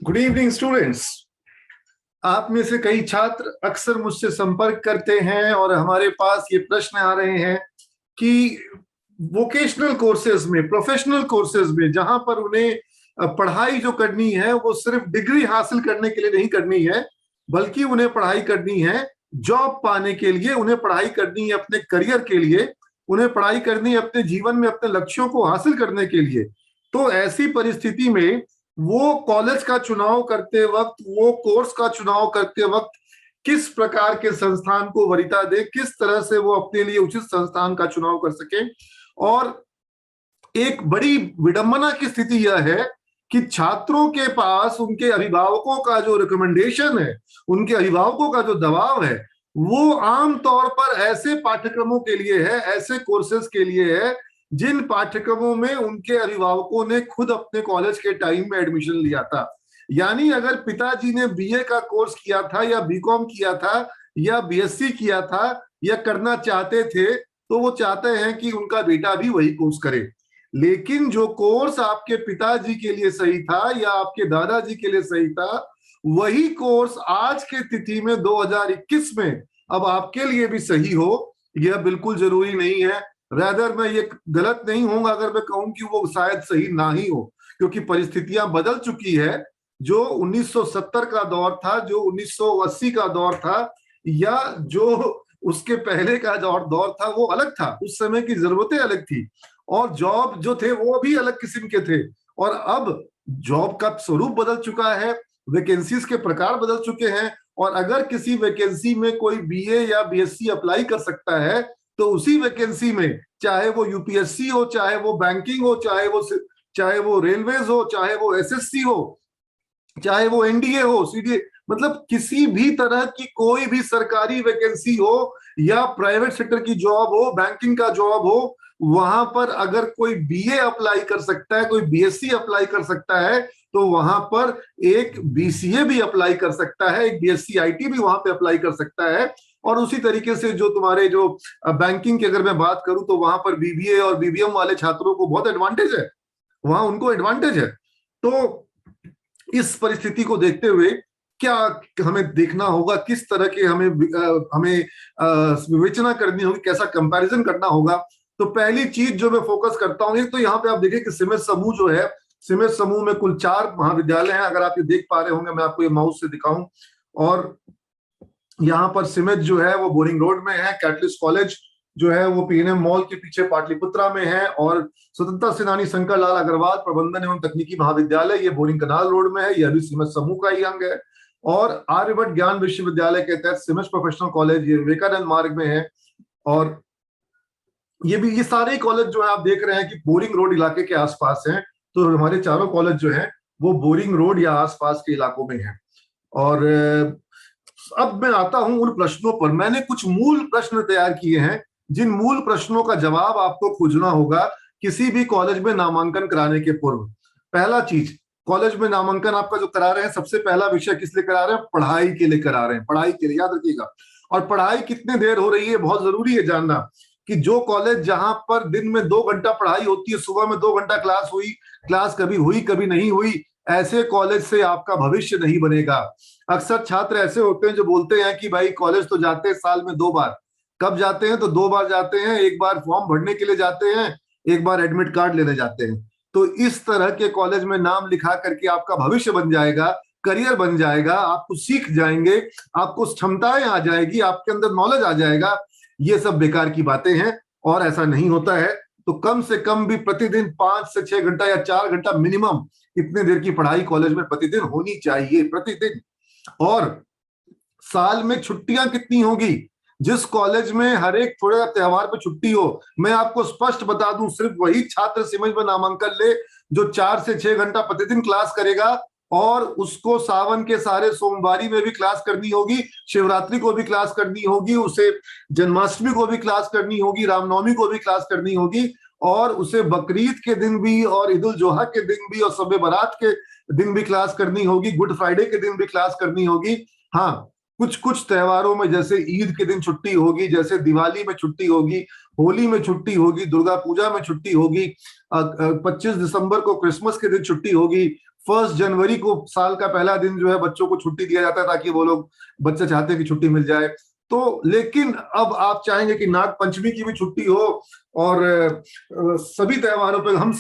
Good evening students. आप में से कई छात्र अक्सर मुझसे संपर्क करते हैं और हमारे पास ये प्रश्न आ रहे हैं कि वोकेशनल कोर्सेज में, प्रोफेशनल कोर्सेज में, जहां पर उन्हें पढ़ाई जो करनी है वो सिर्फ डिग्री हासिल करने के लिए नहीं करनी है, बल्कि उन्हें पढ़ाई करनी है जॉब पाने के लिए, उन्हें पढ़ाई करनी है अपने करियर के लिए, उन्हें पढ़ाई करनी है अपने जीवन में अपने लक्ष्यों को हासिल करने के लिए। तो ऐसी परिस्थिति में वो कॉलेज का चुनाव करते वक्त, वो कोर्स का चुनाव करते वक्त किस प्रकार के संस्थान को वरीयता दे, किस तरह से वो अपने लिए उचित संस्थान का चुनाव कर सके। और एक बड़ी विडंबना की स्थिति यह है कि छात्रों के पास उनके अभिभावकों का जो रिकमेंडेशन है, उनके अभिभावकों का जो दबाव है, वो आम तौर पर ऐसे पाठ्यक्रमों के लिए है, ऐसे कोर्सेज के लिए है जिन पाठ्यक्रमों में उनके अभिभावकों ने खुद अपने कॉलेज के टाइम में एडमिशन लिया था। यानी अगर पिताजी ने बीए का कोर्स किया था या बीकॉम किया था या बीएससी किया था या करना चाहते थे, तो वो चाहते हैं कि उनका बेटा भी वही कोर्स करे। लेकिन जो कोर्स आपके पिताजी के लिए सही था या आपके दादाजी के लिए सही था, वही कोर्स आज के तिथि में 2021 में अब आपके लिए भी सही हो, यह बिल्कुल जरूरी नहीं है। रैदर मैं ये गलत नहीं होऊंगा अगर मैं कहूं कि वो शायद सही ना ही हो, क्योंकि परिस्थितियां बदल चुकी है। जो 1970 का दौर था, जो 1980 का दौर था, या जो उसके पहले का दौर था, वो अलग था। उस समय की जरूरतें अलग थी और जॉब जो थे वो भी अलग किस्म के थे। और अब जॉब का स्वरूप बदल चुका है, वैकेंसीज के प्रकार बदल चुके हैं। और अगर किसी वैकेंसी में कोई बीए या बीएससी अप्लाई कर सकता है, तो उसी वैकेंसी में, चाहे वो यूपीएससी हो, चाहे वो बैंकिंग हो, चाहे वो रेलवेज हो, चाहे वो एसएससी हो, चाहे वो एनडीए हो, सीडीए, मतलब किसी भी तरह की कोई भी सरकारी वैकेंसी हो या प्राइवेट सेक्टर की जॉब हो, बैंकिंग का जॉब हो, वहां पर अगर कोई बीए अप्लाई कर सकता है, कोई बीएससी अप्लाई कर सकता है, तो वहां पर एक बीसीए भी अप्लाई कर सकता है, एक बीएससी आईटी भी वहां पे अप्लाई कर सकता है। और उसी तरीके से जो तुम्हारे जो बैंकिंग की अगर मैं बात करूं, तो वहां पर बीबीए और बीबीएम वाले छात्रों को बहुत एडवांटेज है, वहां उनको एडवांटेज है। तो इस परिस्थिति को देखते हुए क्या हमें देखना होगा, किस तरह के हमें विवेचना करनी होगी, कैसा कंपैरिजन करना होगा। तो पहली चीज जो मैं फोकस करता हूं, तो यहाँ पे आप देखिए कि सीमेंट समूह जो है, सीमेंट समूह में कुल 4 महाविद्यालय हैं। अगर आप ये देख पा रहे होंगे, मैं आपको ये माउस से दिखाऊं। और यहाँ पर सीमेंट जो है वो बोरिंग रोड में है, कैटलिस्ट कॉलेज जो है वो पीएनएम मॉल के पीछे पाटलिपुत्रा में है, और स्वतंत्रता सेनानी शंकर लाल अग्रवाल प्रबंधन एवं तकनीकी महाविद्यालय ये बोरिंग कनाल रोड में है, यह भी सीमेंट समूह का ही अंग है। और आर्यभट्ट ज्ञान विश्वविद्यालय के तहत सीमेंट प्रोफेशनल कॉलेज ये विवेकानंद मार्ग में है। और ये सारे कॉलेज जो है आप देख रहे हैं कि बोरिंग रोड इलाके के आसपास हैं। तो हमारे चारों कॉलेज जो है वो बोरिंग रोड या आसपास के इलाकों में है। और अब मैं आता हूं उन प्रश्नों पर। मैंने कुछ मूल प्रश्न तैयार किए हैं, जिन मूल प्रश्नों का जवाब आपको खोजना होगा किसी भी कॉलेज में नामांकन कराने के पूर्व। पहला चीज, कॉलेज में नामांकन आपका जो करा रहे हैं, सबसे पहला विषय किस लिए करा रहे हैं? पढ़ाई के लिए करा रहे हैं, पढ़ाई के लिए, याद रखिएगा। और पढ़ाई कितने देर हो रही है, बहुत जरूरी है जानना कि जो कॉलेज जहां पर दिन में 2 घंटा पढ़ाई होती है, सुबह में 2 घंटा क्लास हुई, क्लास कभी हुई कभी नहीं हुई, ऐसे कॉलेज से आपका भविष्य नहीं बनेगा। अक्सर छात्र ऐसे होते हैं जो बोलते हैं कि भाई कॉलेज तो जाते हैं साल में 2 बार। कब जाते हैं? तो 2 बार जाते हैं, एक बार फॉर्म भरने के लिए जाते हैं, एक बार एडमिट कार्ड लेने जाते हैं। तो इस तरह के कॉलेज में नाम लिखा करके आपका भविष्य बन जाएगा, करियर बन जाएगा, आपको सीख जाएंगे, आपको क्षमताएं आ जाएगी, आपके अंदर नॉलेज आ जाएगा, ये सब बेकार की बातें हैं और ऐसा नहीं होता है। तो कम से कम भी प्रतिदिन 5 से 6 घंटा या 4 घंटा मिनिमम इतने देर की पढ़ाई कॉलेज में प्रतिदिन होनी चाहिए, प्रतिदिन। और साल में छुट्टियां कितनी होगी? जिस कॉलेज में हर एक थोड़े त्योहार पे छुट्टी हो, मैं आपको स्पष्ट बता दूं, सिर्फ वही छात्र सीमेंट में नामांकन ले जो 4 से 6 घंटा प्रतिदिन क्लास करेगा, और उसको सावन के सारे सोमवारी में भी क्लास करनी होगी, शिवरात्रि को भी क्लास करनी होगी, उसे जन्माष्टमी को भी क्लास करनी होगी, रामनवमी को भी क्लास करनी होगी, और उसे बकरीद के दिन भी और ईद उल जोहा के दिन भी और शब बारात के दिन भी क्लास करनी होगी, गुड फ्राइडे के दिन भी क्लास करनी होगी। हाँ, कुछ कुछ त्योहारों में जैसे ईद के दिन छुट्टी होगी, जैसे दिवाली में छुट्टी होगी, होली में छुट्टी होगी, दुर्गा पूजा में छुट्टी होगी, 25 दिसंबर को क्रिसमस के दिन छुट्टी होगी, 1 जनवरी को साल का पहला दिन जो है बच्चों को छुट्टी दिया जाता है, ताकि वो लोग, बच्चे चाहते हैं कि छुट्टी मिल जाए। तो लेकिन अब आप चाहेंगे कि नाग पंचमी की भी छुट्टी हो, और सभी त्योहारों पे हम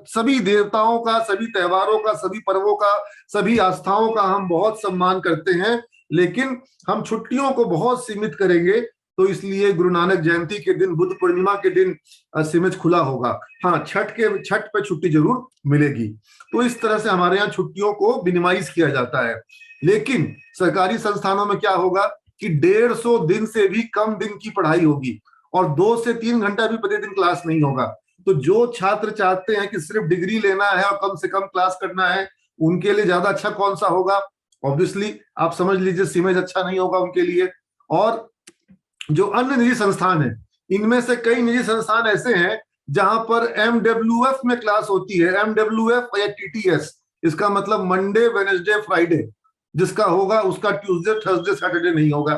सभी देवताओं का, सभी त्योहारों का, सभी पर्वों का, सभी आस्थाओं का हम बहुत सम्मान करते हैं, लेकिन हम छुट्टियों को बहुत सीमित करेंगे। तो इसलिए गुरु नानक जयंती के दिन, बुद्ध पूर्णिमा के दिन सिमज खुला होगा। हाँ, छठ पे छुट्टी जरूर मिलेगी। तो इस तरह से हमारे यहाँ छुट्टियों को मिनिमाइज किया जाता है। लेकिन सरकारी संस्थानों में क्या होगा कि 150 दिन से भी कम दिन की पढ़ाई होगी, और 2 से 3 घंटा भी प्रतिदिन क्लास नहीं होगा। तो जो छात्र चाहते हैं कि सिर्फ डिग्री लेना है और कम से कम क्लास करना है, उनके लिए ज्यादा अच्छा कौन सा होगा? ऑब्वियसली आप समझ लीजिए, सिमेज अच्छा नहीं होगा उनके लिए। और जो अन्य निजी संस्थान है, इनमें से कई निजी संस्थान ऐसे हैं जहां पर MWF में क्लास होती है। MWF या TTS, इसका मतलब मंडे वेडनेसडे फ्राइडे, जिसका होगा उसका ट्यूसडे थर्सडे सैटरडे नहीं होगा।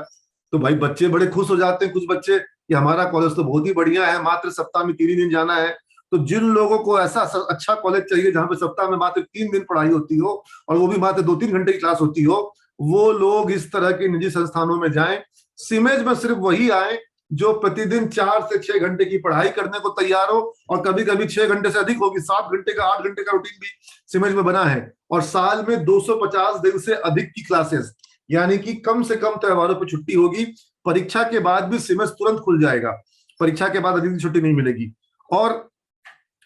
तो भाई बच्चे बड़े खुश हो जाते हैं, कुछ बच्चे, कि हमारा कॉलेज तो बहुत ही बढ़िया है, मात्र सप्ताह में 3 ही दिन जाना है। तो जिन लोगों को ऐसा अच्छा कॉलेज चाहिए जहां पे सप्ताह में मात्र 3 दिन पढ़ाई होती हो, और वो भी मात्र 2-3 घंटे की क्लास होती हो, वो लोग इस तरह के निजी संस्थानों में जाएं। सिमेज में सिर्फ वही आए जो प्रतिदिन 4 से 6 घंटे की पढ़ाई करने को तैयार हो, और कभी कभी 6 घंटे से अधिक होगी, 7 घंटे का, 8 घंटे का रूटीन भी सिमेज में बना है। और साल में 250 दिन से अधिक की क्लासेस, यानी कि कम से कम त्योहारों पर छुट्टी होगी। परीक्षा के बाद भी सिमेज तुरंत खुल जाएगा, परीक्षा के बाद अधिक दिन छुट्टी नहीं मिलेगी। और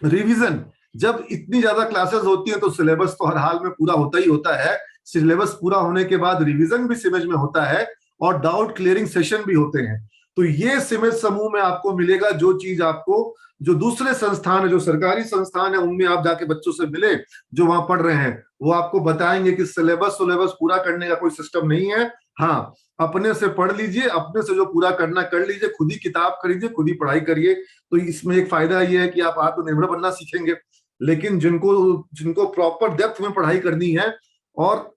रिवीजन, जब इतनी ज्यादा क्लासेस होती हैं तो सिलेबस तो हर हाल में पूरा होता ही होता है। सिलेबस पूरा होने के बाद रिवीजन भी सिमेज में होता है, और डाउट क्लियरिंग सेशन भी होते हैं। तो ये सिमेज समूह में आपको मिलेगा जो चीज आपको, जो दूसरे संस्थान है, जो सरकारी संस्थान है, उनमें आप जाके बच्चों से मिले जो वहां पढ़ रहे हैं, वो आपको बताएंगे कि सिलेबस पूरा करने का कोई सिस्टम नहीं है। हाँ, अपने से पढ़ लीजिए, अपने से जो पूरा करना कर लीजिए, खुद ही किताब खरीदिए, खुद ही पढ़ाई करिए। तो इसमें एक फायदा ये है कि आप आत्मनिर्भर बनना सीखेंगे। लेकिन जिनको जिनको प्रॉपर डेप्थ में पढ़ाई करनी है, और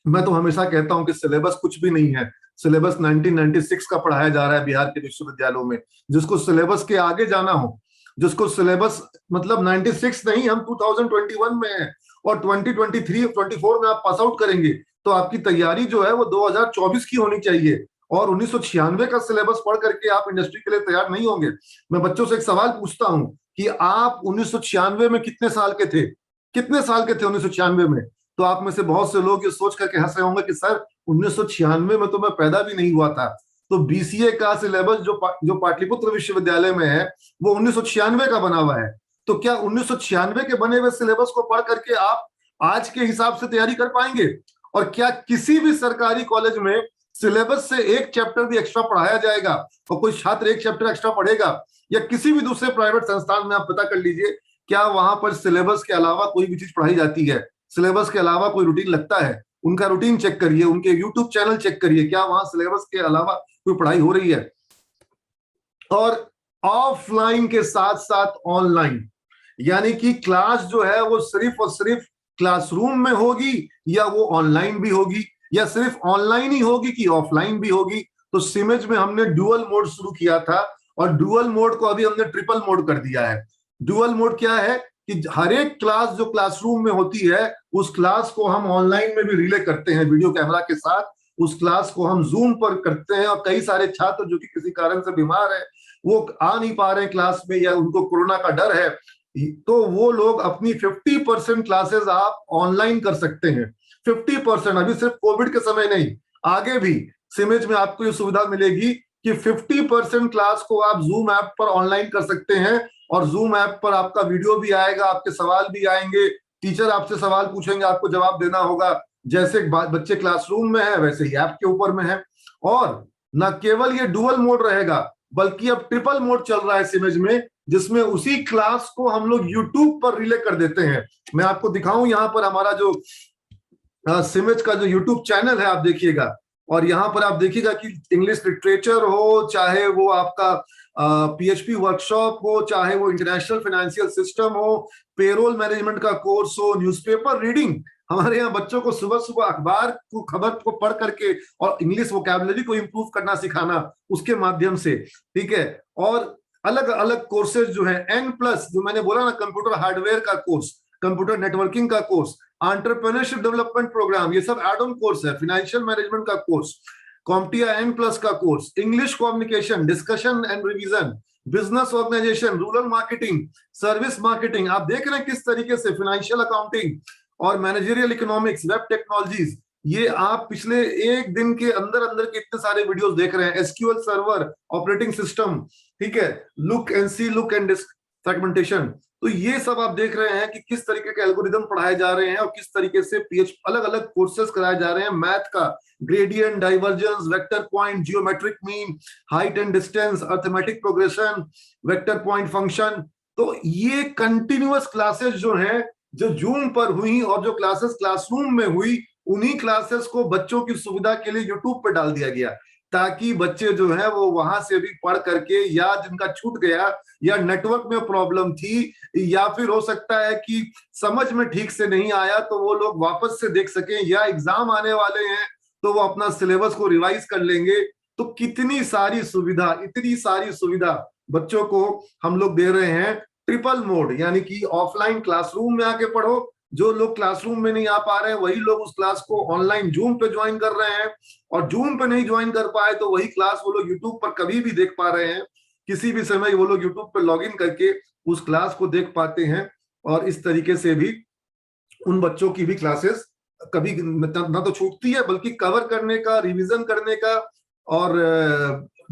मैं तो हमेशा कहता हूं कि सिलेबस कुछ भी नहीं है। सिलेबस 1996 का पढ़ाया जा रहा है बिहार के विश्वविद्यालयों में। जिसको सिलेबस के आगे जाना हो, जिसको सिलेबस मतलब 96 नहीं, हम 2021 में है, और 2023 24 में आप पास आउट करेंगे, तो आपकी तैयारी जो है वो 2024 की होनी चाहिए। और 1996 का सिलेबस पढ़ करके आप इंडस्ट्री के लिए तैयार नहीं होंगे। मैं बच्चों से एक सवाल पूछता हूं कि आप 1996 में कितने साल के थे? कितने साल के थे 1996 में? तो आप में से बहुत से लोग ये सोच करके हंस रहे होंगे कि सर 1996 में तो मैं पैदा भी नहीं हुआ था। तो BCA का सिलेबस जो पाटलिपुत्र विश्वविद्यालय में है, वो 1996 का बना हुआ है। तो क्या 1996 के बने हुए सिलेबस को पढ़ करके आप आज के हिसाब से तैयारी कर पाएंगे? और क्या किसी भी सरकारी कॉलेज में सिलेबस से एक चैप्टर भी एक्स्ट्रा पढ़ाया जाएगा और कोई छात्र एक चैप्टर एक्स्ट्रा पढ़ेगा? या किसी भी दूसरे प्राइवेट संस्थान में आप पता कर लीजिए, क्या वहां पर सिलेबस के अलावा कोई भी चीज पढ़ाई जाती है? सिलेबस के अलावा कोई रूटीन लगता है? उनका रूटीन चेक करिए, उनके यूट्यूब चैनल चेक करिए, क्या वहां सिलेबस के अलावा कोई पढ़ाई हो रही है? और ऑफलाइन के साथ साथ ऑनलाइन, यानी कि क्लास जो है वो सिर्फ और सिर्फ क्लासरूम में होगी, या वो ऑनलाइन भी होगी, या सिर्फ ऑनलाइन ही होगी कि ऑफलाइन भी होगी। तो सिमेज में हमने डुअल मोड शुरू किया था, और डुअल मोड को अभी हमने ट्रिपल मोड कर दिया है। डुअल मोड क्या है कि हर एक क्लास जो क्लासरूम में होती है, उस क्लास को हम ऑनलाइन में भी रिले करते हैं वीडियो कैमरा के साथ। उस क्लास को हम जूम पर करते हैं, और कई सारे छात्र जो कि किसी कारण से बीमार है, वो आ नहीं पा रहे क्लास में, या उनको कोरोना का डर है, तो वो लोग अपनी 50% क्लासेस आप ऑनलाइन कर सकते हैं। 50%, अभी सिर्फ कोविड के समय नहीं, आगे भी सिमेज में आपको ये सुविधा मिलेगी कि 50% क्लास को आप जूम ऐप पर ऑनलाइन कर सकते हैं। और जूम ऐप पर आपका वीडियो भी आएगा, आपके सवाल भी आएंगे, टीचर आपसे सवाल पूछेंगे, आपको जवाब देना होगा। जैसे बच्चे क्लासरूम में है वैसे ही ऐप के ऊपर में है। और न केवल ये डुअल मोड रहेगा, बल्कि अब ट्रिपल मोड चल रहा है सिमेज में, जिसमें उसी क्लास को हम लोग यूट्यूब पर रिले कर देते हैं। मैं आपको दिखाऊं, यहाँ पर हमारा जो सिमेज का जो यूट्यूब चैनल है आप देखिएगा, और यहाँ पर आप देखिएगा कि इंग्लिश लिटरेचर हो, चाहे वो आपका PHP वर्कशॉप हो, चाहे वो इंटरनेशनल फाइनेंशियल सिस्टम हो, पेरोल मैनेजमेंट का कोर्स हो, न्यूज़पेपर रीडिंग, हमारे यहाँ बच्चों को सुबह सुबह अखबार को, खबर को पढ़ करके और इंग्लिश वोकैबुलरी को इंप्रूव करना सिखाना उसके माध्यम से, ठीक है। और अलग अलग कोर्सेज जो है N+, जो मैंने बोला ना, कंप्यूटर हार्डवेयर का कोर्स, कंप्यूटर नेटवर्किंग का कोर्स, एंटरप्रेन्योरशिप डेवलपमेंट प्रोग्राम, ये सब एड ऑन कोर्स है, फाइनेंशियल मैनेजमेंट का कोर्स, कॉम्प्टिया N+ का course, English communication, discussion and revision, business organisation, rural marketing, service marketing. आप देख रहे हैं किस तरीके से फाइनेंशियल अकाउंटिंग और मैनेजरियल इकोनॉमिक्स, वेब टेक्नोलॉजीज, ये आप पिछले एक दिन के अंदर अंदर के इतने सारे वीडियोस देख रहे हैं। एसक्यूएल सर्वर, ऑपरेटिंग सिस्टम, ठीक है, look and see, look and fragmentation. तो ये सब आप देख रहे हैं कि किस तरीके के एल्गोरिदम पढ़ाए जा रहे हैं और किस तरीके से अलग अलग कोर्सेज कराए जा रहे हैं। मैथ का gradient, divergence, vector point, geometric mean, height and distance, arithmetic progression, vector point function. तो ये कंटिन्यूअस क्लासेस जो हैं, जो जूम पर हुई और जो क्लासेस क्लासरूम में हुई, उन्हीं क्लासेस को बच्चों की सुविधा के लिए यूट्यूब पर डाल दिया गया, ताकि बच्चे जो है वो वहां से भी पढ़ करके, या जिनका छूट गया, या नेटवर्क में प्रॉब्लम थी, या फिर हो सकता है कि समझ में ठीक से नहीं आया, तो वो लोग वापस से देख सकें, या एग्जाम आने वाले हैं तो वो अपना सिलेबस को रिवाइज कर लेंगे। तो कितनी सारी सुविधा, इतनी सारी सुविधा बच्चों को हम लोग दे रहे हैं। ट्रिपल मोड, यानी कि ऑफलाइन क्लासरूम में आके पढ़ो, जो लोग क्लासरूम में नहीं आ पा रहे हैं वही लोग उस क्लास को ऑनलाइन जूम पे ज्वाइन कर रहे हैं, और जूम पे नहीं ज्वाइन कर पाए तो वही क्लास वो लोग यूट्यूब पर कभी भी देख पा रहे हैं। किसी भी समय वो लोग यूट्यूब पर लॉगिन करके उस क्लास को देख पाते हैं, और इस तरीके से भी उन बच्चों की भी क्लासेस कभी ना तो छूटती है, बल्कि कवर करने का, रिवीजन करने का और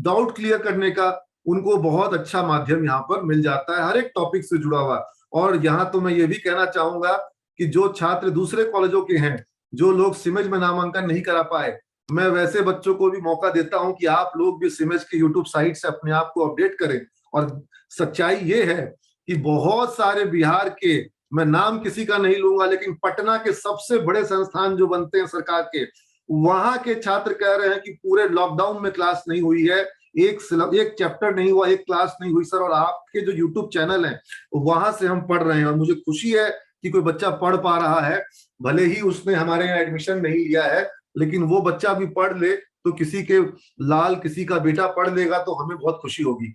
डाउट क्लियर करने का उनको बहुत अच्छा माध्यम यहाँ पर मिल जाता है, हर एक टॉपिक से जुड़ा हुआ। और यहाँ तो मैं ये भी कहना चाहूंगा कि जो छात्र दूसरे कॉलेजों के हैं, जो लोग सिमेज में नामांकन नहीं करा पाए, मैं वैसे बच्चों को भी मौका देता हूं कि आप लोग भी सिमेज के यूट्यूब साइट से अपने आप को अपडेट करें। और सच्चाई ये है कि बहुत सारे बिहार के, मैं नाम किसी का नहीं लूंगा, लेकिन पटना के सबसे बड़े संस्थान जो बनते हैं सरकार के, वहां के छात्र कह रहे हैं कि पूरे लॉकडाउन में क्लास नहीं हुई है, एक चैप्टर नहीं हुआ, एक क्लास नहीं हुई सर, और आपके जो यूट्यूब चैनल है वहां से हम पढ़ रहे हैं। और मुझे खुशी है कि कोई बच्चा पढ़ पा रहा है, भले ही उसने हमारे यहाँ एडमिशन नहीं लिया है, लेकिन वो बच्चा भी पढ़ ले तो किसी के लाल, किसी का बेटा पढ़ लेगा तो हमें बहुत खुशी होगी।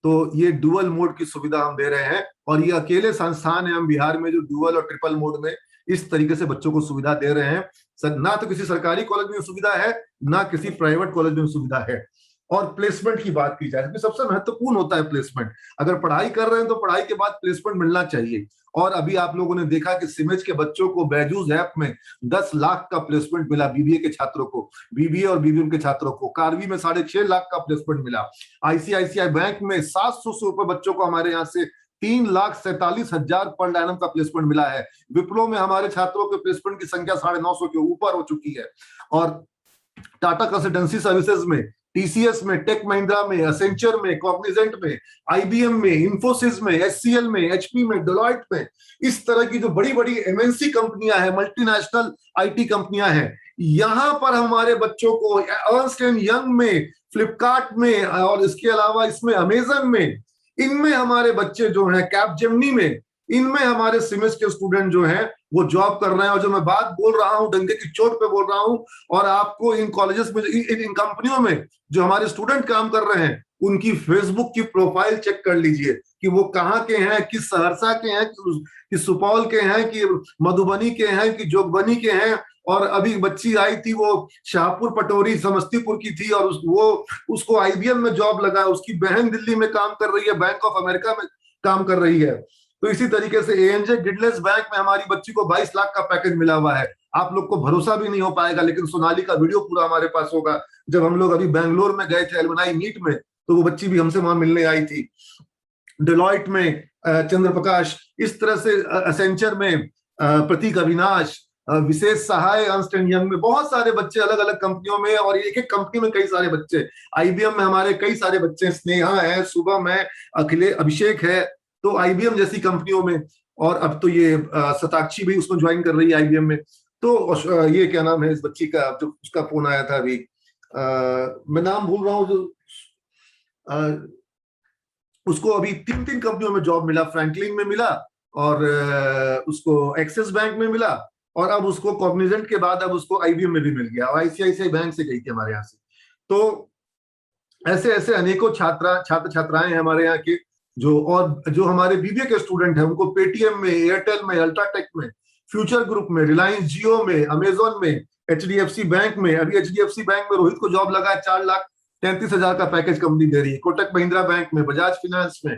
तो ये डुअल मोड की सुविधा हम दे रहे हैं, और ये अकेले संस्थान है हम बिहार में जो डुअल और ट्रिपल मोड में इस तरीके से बच्चों को सुविधा दे रहे हैं। ना तो किसी सरकारी कॉलेज में सुविधा है, ना किसी प्राइवेट कॉलेज में सुविधा है। और प्लेसमेंट की बात की जाए तो सबसे महत्वपूर्ण होता है प्लेसमेंट। अगर पढ़ाई कर रहे हैं तो पढ़ाई के बाद प्लेसमेंट मिलना चाहिए। और अभी आप लोगों ने देखा कि सिमेज के बच्चों को बैजूस ऐप में 10 लाख का प्लेसमेंट मिला, बीबीए के छात्रों को, बीबीए और बीबीएम के छात्रों को। कार्वी में 6.5 लाख का प्लेसमेंट मिला। आईसीआईसीआई बैंक में 700 रुपए बच्चों को हमारे यहाँ से 3,47,000 पर एनम का प्लेसमेंट मिला है। विप्रो में हमारे छात्रों के प्लेसमेंट की संख्या 950 के ऊपर हो चुकी है। और टाटा कंसल्टेंसी सर्विसेज में, टीसीएस में, टेक महिंद्रा में, एसेंचर में, कॉग्निजेंट में, आईबीएम में, इंफोसिस में, एचसीएल में, एचपी में, डेलॉयट में, इस तरह की जो बड़ी बड़ी एमएनसी कंपनियां हैं, मल्टीनेशनल आईटी कंपनियां हैं, यहां पर हमारे बच्चों को अर्नस्ट एंड यंग में, फ्लिपकार्ट में, और इसके अलावा इसमें अमेजन में, इनमें हमारे बच्चे जो हैं, कैपजेमिनी में, इनमें हमारे सिमेज के स्टूडेंट जो हैं वो जॉब कर रहे हैं। और जो मैं बात बोल रहा हूं डंके की चोट पे बोल रहा हूं, और आपको इन कॉलेजेस में, इन कंपनियों में जो हमारे स्टूडेंट काम कर रहे हैं, उनकी फेसबुक की प्रोफाइल चेक कर लीजिए कि वो कहाँ के हैं, किस सहरसा के हैं, कि सुपौल के हैं, कि मधुबनी के हैं, कि जोगबनी के हैं। और अभी बच्ची आई थी वो शाहपुर पटोरी समस्तीपुर की थी, और उसको आईबीएम में जॉब लगा, उसकी बहन दिल्ली में काम कर रही है, बैंक ऑफ अमेरिका में काम कर रही है। तो इसी तरीके से एएनजे गिडलेस बैंक में हमारी बच्ची को 22 लाख का पैकेज मिला हुआ है। आप लोग को भरोसा भी नहीं हो पाएगा, लेकिन सोनाली का वीडियो पूरा हमारे पास होगा। जब हम लोग अभी बैंगलोर में गए थे एलुमनाई मीट में, तो वो बच्ची भी हमसे वहां मिलने आई थी। डेलॉयट में चंद्र प्रकाश, इस तरह से एसेंचर में प्रतीक अविनाश, विशेष सहाय अर्नस्ट एंड यंग में, बहुत सारे बच्चे अलग अलग कंपनियों में, और एक एक कंपनी में कई सारे बच्चे। आईबीएम में हमारे कई सारे बच्चे, स्नेहा है, शुभम है, अभिषेक है, तो आईबीएम जैसी कंपनियों में। और अब तो ये शताक्षी भी उसमें ज्वाइन कर रही है आईबीएम में। तो ये क्या नाम है इस बच्ची का, जो उसका फोन आया था अभी, मैं नाम भूल रहा हूँ, जो उसको अभी 3 कंपनियों में जॉब मिला। फ्रैंकलिन में मिला, और उसको एक्सिस बैंक में मिला, और अब उसको कॉग्निजेंट के बाद अब उसको आईबीएम में भी मिल गया, और आईसीआईसीआई बैंक से गई थी हमारे यहाँ से। तो ऐसे ऐसे अनेकों छात्र छात्राएं हैं हमारे यहाँ के, जो हमारे बीबीए के स्टूडेंट हैं उनको पेटीएम में, एयरटेल में, अल्ट्राटेक में, फ्यूचर ग्रुप में, रिलायंस जियो में, अमेजोन में, एचडीएफसी बैंक में। अभी एचडीएफसी बैंक में रोहित को जॉब लगा है, 4,33,000 का पैकेज कंपनी दे रही है। कोटक महिंद्रा बैंक में, बजाज फिनेंस में।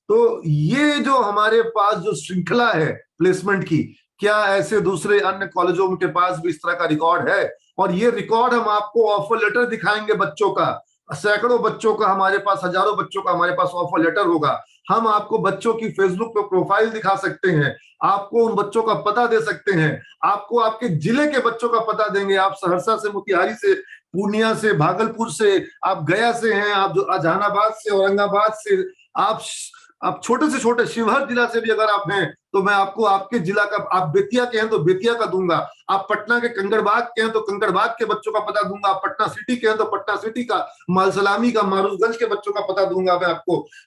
तो ये जो हमारे पास जो श्रृंखला है प्लेसमेंट की, क्या ऐसे दूसरे अन्य कॉलेजों के पास भी इस तरह का रिकॉर्ड है? और ये रिकॉर्ड हम आपको ऑफर लेटर दिखाएंगे बच्चों का, सैकड़ों बच्चों का हमारे पास, हजारों बच्चों का हमारे पास ऑफर लेटर होगा। हम आपको बच्चों की फेसबुक पे प्रोफाइल दिखा सकते हैं, आपको उन बच्चों का पता दे सकते हैं, आपको आपके जिले के बच्चों का पता देंगे। आप सहरसा से, मोतिहारी से, पूर्णिया से, भागलपुर से, आप गया से हैं, आप जो जहानाबाद से, औरंगाबाद से, आप छोटे से छोटे शिवहर जिला से भी अगर आप हैं तो मैं आपको आपके जिला का, आप बेतिया के हैं तो बेतिया का दूंगा, आप पटना के कंकड़बाग के हैं तो कंकड़बाग के बच्चों का पता दूंगा, आप पटना सिटी के हैं तो पटना सिटी का, मालसलामी का, मारूफगंज के बच्चों का पता दूंगा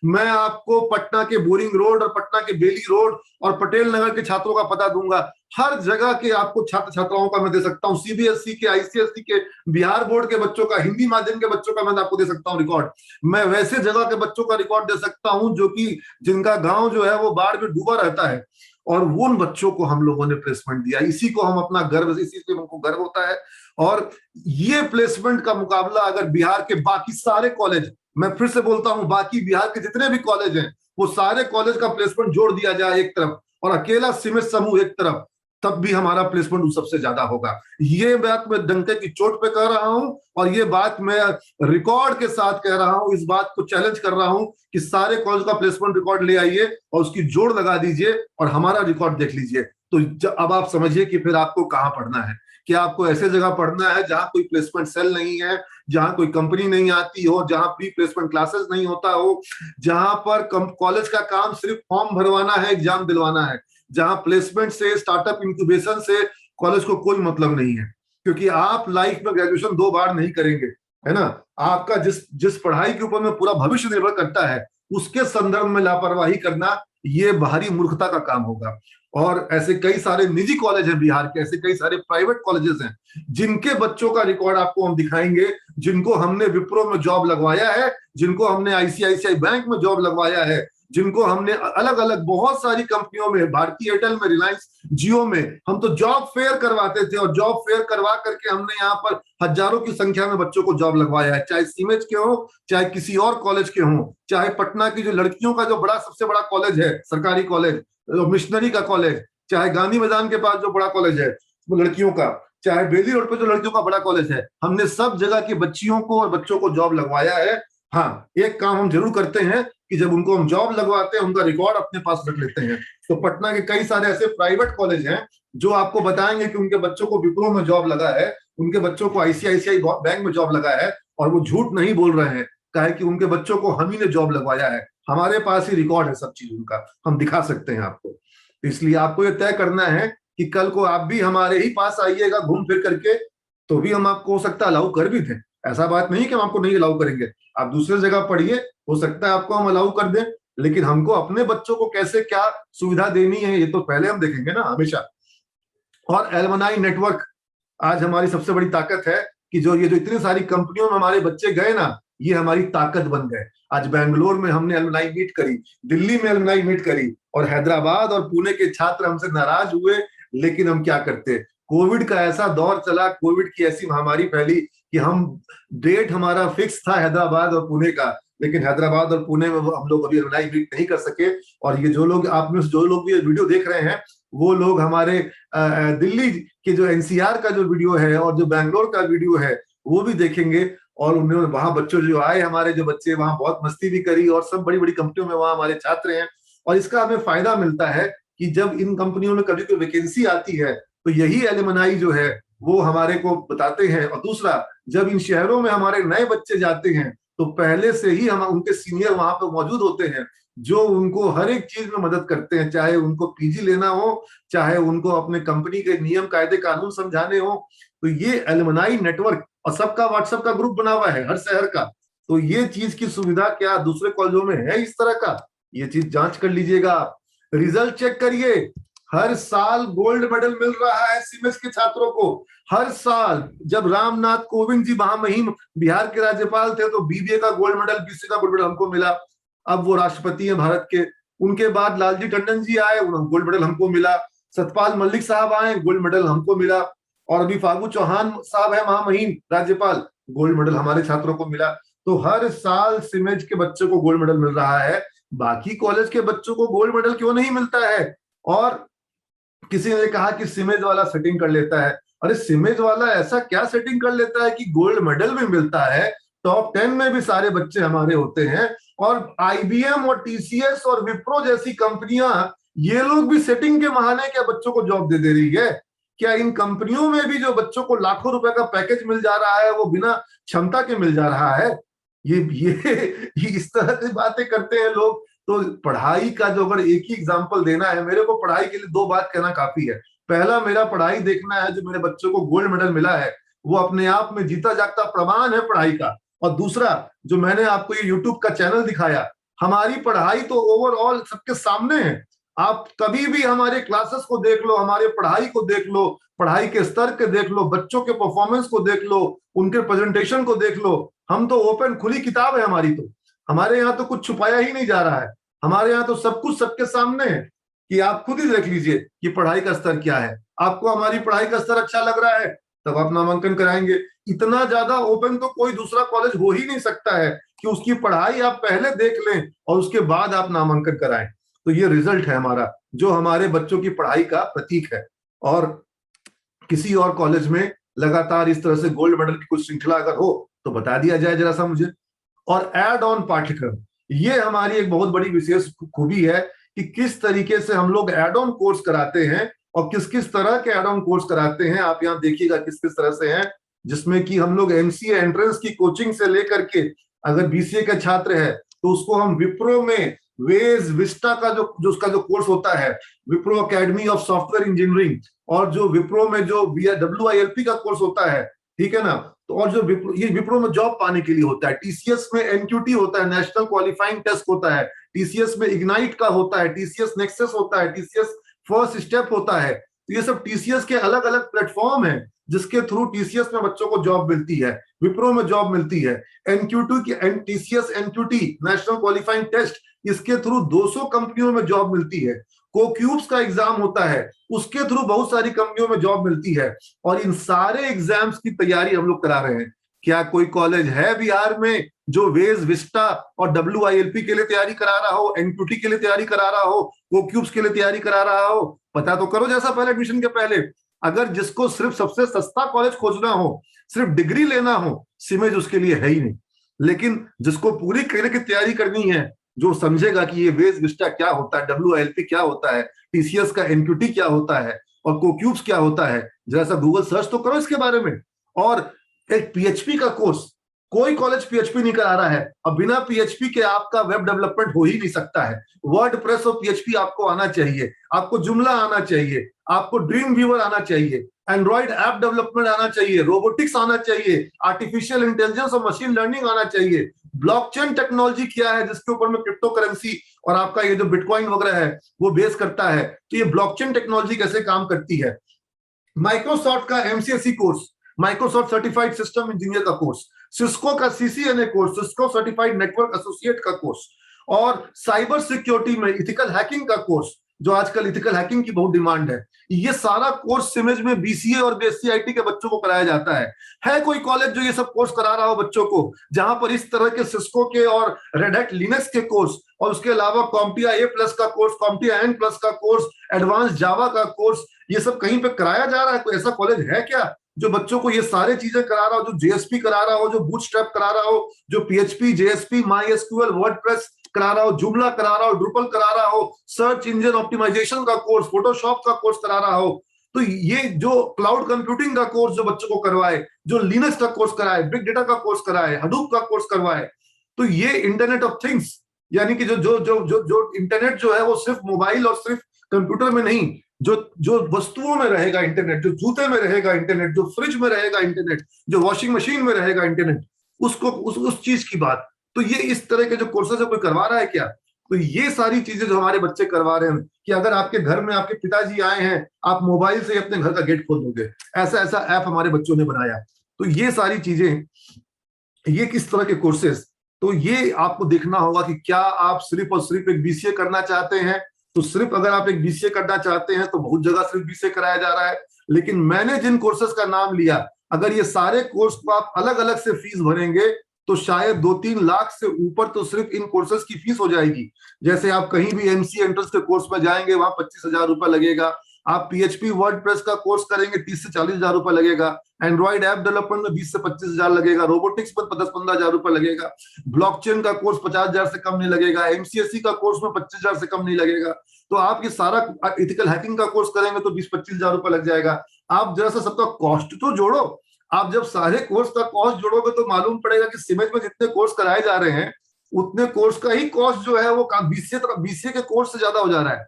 मैं आपको पटना के बोरिंग रोड और पटना के बेली रोड और पटेल नगर के छात्रों का पता दूंगा। हर जगह के आपको छात्र छात्राओं का मैं दे सकता हूँ, सीबीएसई के, आईसीएसई के, बिहार बोर्ड के बच्चों का, हिंदी माध्यम के बच्चों का मैं आपको दे सकता हूँ रिकॉर्ड। मैं वैसे जगह के बच्चों का रिकॉर्ड दे सकता हूँ जो कि जिनका गांव जो है वो बाढ़ में डूबा रहता है, और वो उन बच्चों को हम लोगों ने प्लेसमेंट दिया। इसी को हम अपना गर्व, इसी से हमको गर्व होता है। और ये प्लेसमेंट का मुकाबला अगर बिहार के बाकी सारे कॉलेज, मैं फिर से बोलता हूं, बाकी बिहार के जितने भी कॉलेज हैं वो सारे कॉलेज का प्लेसमेंट जोड़ दिया जाए एक तरफ और अकेला सीमित समूह एक तरफ, तब भी हमारा प्लेसमेंट उन सबसे ज्यादा होगा। ये बात मैं डंके की चोट पे कह रहा हूं और ये बात मैं रिकॉर्ड के साथ कह रहा हूं। इस बात को चैलेंज कर रहा हूं कि सारे कॉलेज का प्लेसमेंट रिकॉर्ड ले आइए और उसकी जोड़ लगा दीजिए और हमारा रिकॉर्ड देख लीजिए। तो अब आप समझिए कि फिर आपको कहां पढ़ना है। क्या आपको ऐसे जगह पढ़ना है जहां कोई प्लेसमेंट सेल नहीं है, जहां कोई कंपनी नहीं आती हो, जहां प्री प्लेसमेंट क्लासेस नहीं होता हो, जहां पर कॉलेज का काम सिर्फ फॉर्म भरवाना है, एग्जाम दिलवाना है, जहां प्लेसमेंट से, स्टार्टअप इंक्यूबेशन से कॉलेज को कोई मतलब नहीं है? क्योंकि आप लाइफ में ग्रेजुएशन 2 बार नहीं करेंगे, है ना। आपका जिस पढ़ाई के ऊपर में पूरा भविष्य निर्भर करता है, उसके संदर्भ में लापरवाही करना ये बाहरी मूर्खता का काम होगा। और ऐसे कई सारे निजी कॉलेज हैं बिहार के, ऐसे कई सारे प्राइवेट कॉलेजेस हैं जिनके बच्चों का रिकॉर्ड आपको हम दिखाएंगे, जिनको हमने विप्रो में जॉब लगवाया है, जिनको हमने आईसीआईसीआई बैंक में जॉब लगवाया है, जिनको हमने अलग अलग बहुत सारी कंपनियों में, भारतीय एयरटेल में, रिलायंस जियो में, हम तो जॉब फेयर करवाते थे और जॉब फेयर करवा करके हमने यहाँ पर हजारों की संख्या में बच्चों को जॉब लगवाया है, चाहे सीमेज के हो, चाहे किसी और कॉलेज के हो, चाहे पटना की जो लड़कियों का जो सबसे बड़ा कॉलेज है, सरकारी कॉलेज, मिशनरी का कॉलेज, चाहे गांधी मैदान के पास जो बड़ा कॉलेज है लड़कियों का, चाहे बेली रोड पे जो लड़कियों का बड़ा कॉलेज है, हमने सब जगह की बच्चियों को और बच्चों को जॉब लगवाया है। हाँ, एक काम हम जरूर करते हैं कि जब उनको हम जॉब लगवाते हैं उनका रिकॉर्ड अपने पास रख लेते हैं। तो पटना के कई सारे ऐसे प्राइवेट कॉलेज हैं जो आपको बताएंगे कि उनके बच्चों को विप्रो में जॉब लगा है, उनके बच्चों को आईसीआईसीआई बैंक में जॉब लगा है, और वो झूठ नहीं बोल रहे हैं, कहा है कि उनके बच्चों को हम ही ने जॉब लगवाया है। हमारे पास ही रिकॉर्ड है सब चीज उनका, हम दिखा सकते हैं आपको। इसलिए आपको ये तय करना है कि कल को आप भी हमारे ही पास आइएगा घूम फिर करके, तो भी हम आपको हो सकता है अलाउ कर भी दें। ऐसा बात नहीं कि हम आपको नहीं अलाउ करेंगे, आप दूसरी जगह पढ़िए, हो सकता है आपको हम अलाउ कर दें, लेकिन हमको अपने बच्चों को कैसे क्या सुविधा देनी है ये तो पहले हम देखेंगे ना, हमेशा। और एलमनाई नेटवर्क आज हमारी सबसे बड़ी ताकत है कि जो इतनी सारी कंपनियों में हमारे बच्चे गए ना, ये हमारी ताकत बन गए। आज बेंगलोर में हमने एलमनाई मीट करी, दिल्ली में एलमनाई मीट करी, और हैदराबाद और पुणे के छात्र हमसे नाराज हुए, लेकिन हम क्या करते। कोविड का ऐसा दौर चला, कोविड की ऐसी महामारी फैली कि डेट हमारा फिक्स था हैदराबाद और पुणे का, लेकिन हैदराबाद और पुणे में हम लोग अभी एलमनाई मीट नहीं कर सके। और ये जो लोग, आप में जो लोग भी ये वीडियो देख रहे हैं, वो लोग हमारे दिल्ली के जो एनसीआर का जो वीडियो है और जो बैंगलोर का वीडियो है वो भी देखेंगे। और उन्होंने वहां बच्चों जो आए, हमारे जो बच्चे वहां बहुत मस्ती भी करी, और सब बड़ी बड़ी कंपनियों में वहां हमारे छात्र हैं। और इसका हमें फायदा मिलता है कि जब इन कंपनियों में कभी कोई वैकेंसी आती है तो यही एलुमनाई जो है वो हमारे को बताते हैं। और दूसरा, जब इन शहरों में हमारे नए बच्चे जाते हैं तो पहले से ही हम उनके सीनियर वहां पर मौजूद होते हैं जो उनको हर एक चीज में मदद करते हैं, चाहे उनको पीजी लेना हो, चाहे उनको अपने कंपनी के नियम कायदे कानून समझाने हो। तो ये एलुमनाई नेटवर्क, और सबका व्हाट्सएप का ग्रुप बना हुआ है हर शहर का। तो ये चीज की सुविधा क्या दूसरे कॉलेजों में है इस तरह का? ये चीज जांच कर लीजिएगा आप, रिजल्ट चेक करिए। हर साल गोल्ड मेडल मिल रहा है सीमेंस के छात्रों को, हर साल। जब रामनाथ कोविंद जी महामहिम बिहार के राज्यपाल थे तो बीबीए का गोल्ड मेडल, बीसीए का गोल्ड मेडल हमको मिला। अब वो राष्ट्रपति हैं भारत के। उनके बाद लालजी टंडन जी आए, गोल्ड मेडल हमको मिला। सतपाल मलिक साहब आए, गोल्ड मेडल हमको मिला। और अभी फागू चौहान साहब है महामहिम राज्यपाल, गोल्ड मेडल हमारे छात्रों को मिला। तो हर साल सिमेज के बच्चों को गोल्ड मेडल मिल रहा है, बाकी कॉलेज के बच्चों को गोल्ड मेडल क्यों नहीं मिलता है? और किसी ने कहा कि सिमेज वाला सेटिंग कर लेता है। अरे सिमेज वाला ऐसा क्या सेटिंग कर लेता है कि गोल्ड मेडल भी मिलता है, टॉप 10 में भी सारे बच्चे हमारे होते हैं, और आईबीएम और टीसीएस और विप्रो जैसी कंपनियां, ये लोग भी सेटिंग के बहाने क्या बच्चों को जॉब दे रही है? क्या इन कंपनियों में भी जो बच्चों को लाखों रुपए का पैकेज मिल जा रहा है वो बिना क्षमता के मिल जा रहा है? ये इस तरह की बातें करते हैं लोग। तो पढ़ाई का जो अगर एक ही एग्जाम्पल देना है, मेरे को पढ़ाई के लिए दो बात कहना काफी है। पहला, मेरा पढ़ाई देखना है, जो मेरे बच्चों को गोल्ड मेडल मिला है वो अपने आप में जीता जागता प्रमाण है पढ़ाई का। और दूसरा, जो मैंने आपको ये यूट्यूब का चैनल दिखाया, हमारी पढ़ाई तो ओवरऑल सबके सामने है। आप कभी भी हमारे क्लासेस को देख लो, हमारे पढ़ाई को देख लो, पढ़ाई के स्तर के देख लो, बच्चों के परफॉर्मेंस को देख लो, उनके प्रेजेंटेशन को देख लो। हम तो ओपन खुली किताब है हमारी। तो हमारे यहाँ तो कुछ छुपाया ही नहीं जा रहा है, हमारे यहाँ तो सब कुछ सबके सामने है कि आप खुद ही देख लीजिए कि पढ़ाई का स्तर क्या है। आपको हमारी पढ़ाई का स्तर अच्छा लग रहा है तब आप नामांकन कराएंगे। इतना ज्यादा ओपन तो कोई दूसरा कॉलेज हो ही नहीं सकता है कि उसकी पढ़ाई आप पहले देख लें और उसके बाद आप नामांकन कराएं। तो ये रिजल्ट है हमारा, जो हमारे बच्चों की पढ़ाई का प्रतीक है। और किसी और कॉलेज में लगातार इस तरह से गोल्ड मेडल की कुछ श्रृंखला अगर हो तो बता दिया जाए जरा सा मुझे। और एड ऑन पाठ्यक्रम, ये हमारी एक बहुत बड़ी विशेष खूबी है कि किस तरीके से हम लोग एड ऑन कोर्स कराते हैं और किस किस तरह के एड ऑन कोर्स कराते हैं। आप यहाँ देखिएगा किस किस तरह से हैं, जिसमें कि हम लोग एमसीए एंट्रेंस की कोचिंग से लेकर के, अगर बीसीए का छात्र है तो उसको हम विप्रो में वेज विस्टा का जो उसका जो कोर्स होता है, Wipro academy of software engineering, और जो विप्रो में जो WILP का कोर्स होता है, ठीक है ना। तो और जो ये विप्रो में जॉब पाने के लिए होता है, टीसीएस में एनक्यूटी होता है, नेशनल क्वालिफाइंग टेस्ट होता है, टीसीएस में इग्नाइट का होता है, टीसीएस नेक्सस होता है, टीसीएस फर्स्ट स्टेप होता है। तो ये सब टीसीएस के अलग अलग प्लेटफॉर्म है जिसके थ्रू टीसीएस में बच्चों को जॉब मिलती है, विप्रो में जॉब मिलती है। एनक्यूटी की TCS NQT national qualifying test, इसके थ्रू 200 कंपनियों में जॉब मिलती है। कोक्यूब्स का एग्जाम होता है, उसके थ्रू बहुत सारी कंपनियों में जॉब मिलती है। और इन सारे एग्जाम्स की तैयारी हम लोग करा रहे हैं। क्या कोई कॉलेज है बिहार में जो वेज विस्टा और WILP के लिए तैयारी करा रहा हो, एनक्यूटी के लिए तैयारी करा रहा हो, कोक्यूब्स के लिए तैयारी करा रहा हो? पता तो करो जैसा पहले एडमिशन के पहले। अगर जिसको सिर्फ सबसे सस्ता कॉलेज खोजना हो, सिर्फ डिग्री लेना हो, सिमेज उसके लिए है ही नहीं। लेकिन जिसको पूरी करियर की तैयारी करनी है, जो समझेगा कि ये वेज विस्टा क्या होता है, WILP क्या होता है, टीसीएस का एनक्यूटी क्या होता है और कोक्यूब्स क्या होता है, जरा सा गूगल सर्च तो करो इसके बारे में। और एक PHP का कोर्स, कोई कॉलेज PHP नहीं करा रहा है। अब बिना PHP के आपका वेब डेवलपमेंट हो ही नहीं सकता है। वर्डप्रेस और PHP आपको आना चाहिए, आपको जुमला आना चाहिए, आपको ड्रीम व्यूअर आना चाहिए, एंड्रॉइड ऐप डेवलपमेंट आना चाहिए, रोबोटिक्स आना चाहिए, आर्टिफिशियल इंटेलिजेंस और मशीन लर्निंग आना चाहिए। ब्लॉकचेन टेक्नोलॉजी क्या है जिसके ऊपर में क्रिप्टो करेंसी और आपका ये जो बिटकॉइन वगैरह है वो बेस करता है, तो ये ब्लॉकचेन टेक्नोलॉजी कैसे काम करती है। माइक्रोसॉफ्ट का MCSE course, Microsoft certified system engineer का कोर्स, सिस्को का CCNA course, Cisco certified network associate का कोर्स, और साइबर सिक्योरिटी में इथिकल हैकिंग का कोर्स, जो आजकल इथिकल हैकिंग की बहुत डिमांड है। ये सारा कोर्स सिमेज में BCA और BSc के बच्चों को कराया जाता है कोई कॉलेज जो ये सब कोर्स करा रहा हो बच्चों को, जहां पर इस तरह के सिस्को के और रेड हैट लिनक्स के कोर्स, और उसके अलावा कॉम्पिया A+ का कोर्स, कॉम्पिया N+ का कोर्स, एडवांस जावा का कोर्स, ये सब कहीं पे कराया जा रहा है? कोई ऐसा कॉलेज है क्या जो बच्चों को ये सारे चीजें करा रहा हो, जो JSP करा रहा हो, जो बूटस्ट्रैप करा रहा हो, जो PHP, JSP, MySQL, वर्डप्रेस करा रहा हो, जुमला करा रहा हो, ड्रुपल करा रहा हो, सर्च इंजन ऑप्टिमाइजेशन का कोर्स, फोटोशॉप का कोर्स करा रहा हो? तो ये जो क्लाउड कंप्यूटिंग का कोर्स जो बच्चों को करवाए, जो लिनक्स का कोर्स कराए, बिग डेटा का कोर्स कराए, हडूप का कोर्स करवाए, तो ये इंटरनेट ऑफ थिंग्स, यानी कि जो जो जो जो जो इंटरनेट जो है वो सिर्फ मोबाइल और सिर्फ कंप्यूटर में नहीं, जो जो वस्तुओं में रहेगा इंटरनेट, जो जूते में रहेगा इंटरनेट, जो फ्रिज में रहेगा इंटरनेट, जो वॉशिंग मशीन में रहेगा इंटरनेट, उसको उस चीज की बात। तो ये इस तरह के जो कोर्सेज है कोई करवा रहा है क्या? तो ये सारी चीजें जो हमारे बच्चे करवा रहे हैं कि अगर आपके घर में आपके पिताजी आए हैं, आप मोबाइल से अपने घर का गेट खोल दोगे, ऐसा ऐसा ऐप हमारे बच्चों ने बनाया। तो ये सारी चीजें, ये किस तरह के कोर्सेज तो ये आपको देखना होगा कि क्या आप सिर्फ और सिर्फ एक बीसीए करना चाहते हैं। तो सिर्फ अगर आप एक बीसीए करना चाहते हैं तो बहुत जगह सिर्फ बीसीए कराया जा रहा है, लेकिन मैंने जिन कोर्सेज का नाम लिया, अगर ये सारे कोर्स को आप अलग अलग से फीस भरेंगे तो शायद 2-3 लाख से ऊपर तो सिर्फ इन कोर्सेज की फीस हो जाएगी। जैसे आप कहीं भी एमसी एंट्रेंस के कोर्स में जाएंगे, वहां 25,000 रुपए लगेगा। आप पीएचपी वर्डप्रेस का कोर्स करेंगे 30 से 40,000 रुपए लगेगा। एंड्रॉइड ऐप डेवलपमेंट में 20 से 25,000 लगेगा। रोबोटिक्स में 10-15,000 रुपए लगेगा। ब्लॉकचेन का कोर्स 50,000 से कम नहीं लगेगा। एमसीएससी का कोर्स में 25,000 से कम नहीं लगेगा। तो आप ये सारा एथिकल हैकिंग का कोर्स करेंगे तो 20-25,000 रुपए लग जाएगा। आप जरा सा सबका कॉस्ट तो जोड़ो। आप जब सारे कोर्स का कॉस्ट जोड़ोगे तो मालूम पड़ेगा कि सिमेज में जितने कोर्स कराए जा रहे हैं उतने कोर्स का ही कॉस्ट जो है वो बीसीए के कोर्स से ज्यादा हो जा रहा है।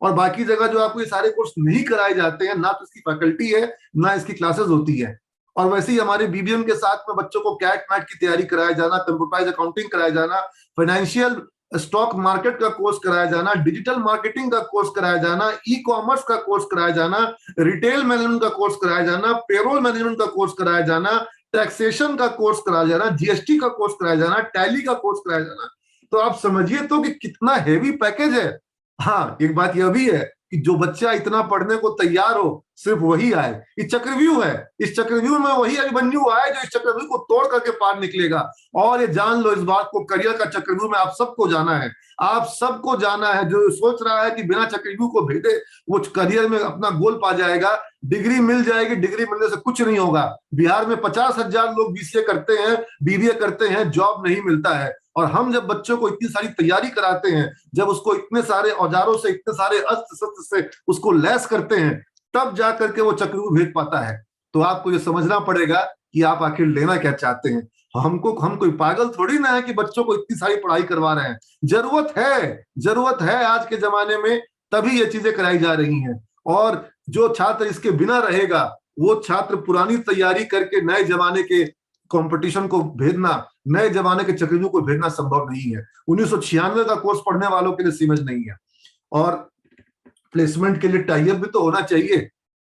और बाकी जगह जो आपको ये सारे कोर्स नहीं कराए जाते हैं, ना तो इसकी फैकल्टी है ना इसकी क्लासेस होती है। और वैसे ही हमारे बीबीएम के साथ में बच्चों को कैट मैट की तैयारी कराया जाना, कंप्यूटराइज अकाउंटिंग कराया जाना, फाइनेंशियल स्टॉक मार्केट का कोर्स कराया जाना, डिजिटल मार्केटिंग का कोर्स कराया जाना, ई कॉमर्स का कोर्स कराया जाना, रिटेल मैनेजमेंट का कोर्स कराया जाना, पेरोल मैनेजमेंट का कोर्स कराया जाना, टैक्सेशन का कोर्स कराया जाना, जीएसटी का कोर्स कराया जाना, टैली का कोर्स कराया जाना। तो आप समझिए तो कि कितना हेवी पैकेज है। हाँ, एक बात यह भी है कि जो बच्चा इतना पढ़ने को तैयार हो सिर्फ वही आए। ये चक्रव्यूह है, इस चक्रव्यूह में वही अभिमन्यु आए जो इस चक्रव्यूह को तोड़ करके पार निकलेगा। और ये जान लो इस बात को, करियर का चक्रव्यूह में आप सबको जाना है। आप सबको जाना है। जो सोच रहा है कि बिना चक्रव्यूह को भेदे वो करियर में अपना गोल पा जाएगा, डिग्री मिल जाएगी, डिग्री मिलने से कुछ नहीं होगा। बिहार में 50,000 लोग बीसीए करते हैं, बीबीए करते हैं, जॉब नहीं मिलता है। और हम जब बच्चों को इतनी सारी तैयारी कराते हैं, जब उसको इतने सारे औजारों से, इतने सारे अस्त्र शस्त्र से उसको लैस करते हैं, तब जाकर के वो चक्रव्यूह भेद पाता है। तो आपको ये समझना पड़ेगा कि आप आखिर लेना क्या चाहते हैं। हम कोई पागल थोड़ी ना है कि बच्चों को इतनी सारी पढ़ाई करवा रहे हैं। जरूरत है आज के जमाने में, तभी ये चीजें कराई जा रही हैं। और जो छात्र इसके बिना रहेगा वो छात्र पुरानी तैयारी करके नए जमाने के कंपटीशन को भेदना, नए जमाने के चक्रव्यूह को भेदना संभव नहीं है। 1996 का कोर्स पढ़ने वालों के लिए सीमेज नहीं है। और प्लेसमेंट के लिए टाई अप भी तो होना चाहिए।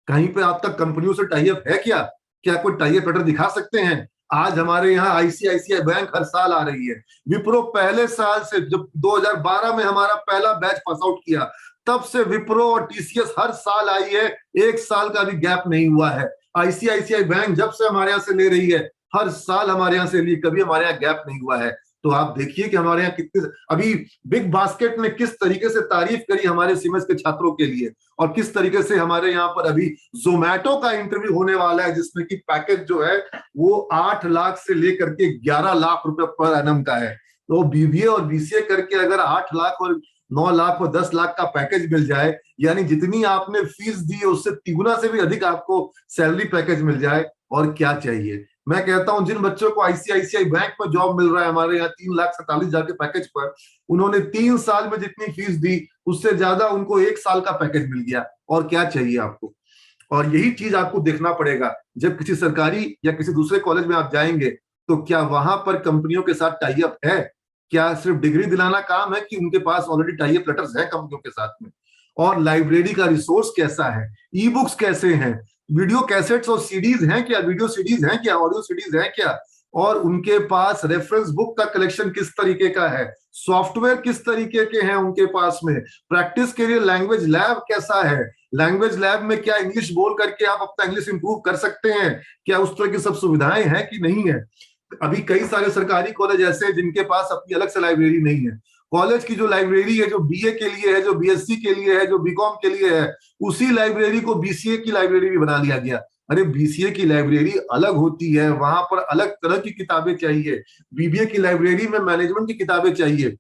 कहीं पे आप तक कंपनियों से टाई अप है क्या? क्या कोई टाई अप लेटर दिखा सकते हैं? आज हमारे यहाँ आईसीआईसीआई बैंक हर साल आ रही है। विप्रो पहले साल से, जब 2012 में हमारा पहला बैच पास आउट किया, तब से विप्रो और टीसीएस हर साल आई है। एक साल का भी गैप नहीं हुआ है। आईसीआईसीआई बैंक जब से हमारे यहाँ से ले रही है, हर साल हमारे यहाँ से ली, कभी हमारे यहाँ गैप नहीं हुआ है। तो आप देखिए कि हमारे यहाँ कितने, अभी बिग बास्केट ने किस तरीके से तारीफ करी हमारे सीमेंस के छात्रों के लिए, और किस तरीके से हमारे यहाँ पर अभी जोमैटो का इंटरव्यू होने वाला है, जिसमें कि पैकेज जो है वो 8 लाख से लेकर के 11 लाख रुपए पर एनम का है। तो बीबीए और बीसीए करके अगर 8 लाख और 9 लाख और 10 लाख का पैकेज मिल जाए, यानी जितनी आपने फीस दी उससे 3 से भी अधिक आपको सैलरी पैकेज मिल जाए, और क्या चाहिए। मैं कहता हूं जिन बच्चों को आईसीआईसीआई बैंक में जॉब मिल रहा है हमारे यहाँ 3,47,000 के पैकेज पर, उन्होंने 3 साल में जितनी फीस दी उससे ज्यादा उनको 1 साल का पैकेज मिल गया। और क्या चाहिए आपको। और यही चीज आपको देखना पड़ेगा जब किसी सरकारी या किसी दूसरे कॉलेज में आप जाएंगे, तो क्या वहां पर कंपनियों के साथ टाई अप है? क्या सिर्फ डिग्री दिलाना काम है कि उनके पास ऑलरेडी टाई अप लेटर्स है कंपनियों के साथ में? और लाइब्रेरी का रिसोर्स कैसा है, ई बुक्स कैसे हैं, वीडियो कैसेट्स और सीडीज हैं क्या, वीडियो सीडीज हैं क्या, ऑडियो सीडीज हैं क्या, और उनके पास रेफरेंस बुक का कलेक्शन किस तरीके का है, सॉफ्टवेयर किस तरीके के हैं उनके पास में, प्रैक्टिस के लिए लैंग्वेज लैब कैसा है, लैंग्वेज लैब में क्या इंग्लिश बोल करके आप अपना इंग्लिश इंप्रूव कर सकते हैं, क्या उस तरह की सब सुविधाएं हैं कि नहीं है। अभी कई सारे सरकारी कॉलेज ऐसे हैं जिनके पास अपनी अलग से लाइब्रेरी नहीं है। कॉलेज की जो लाइब्रेरी है, जो बीए के लिए है, जो बीएससी के लिए है, जो बीकॉम के लिए है, उसी लाइब्रेरी को बीसीए की लाइब्रेरी भी बना लिया गया। अरे बीसीए की लाइब्रेरी अलग होती है, वहां पर अलग तरह की किताबें चाहिए। बीबीए की लाइब्रेरी में मैनेजमेंट की किताबें चाहिए।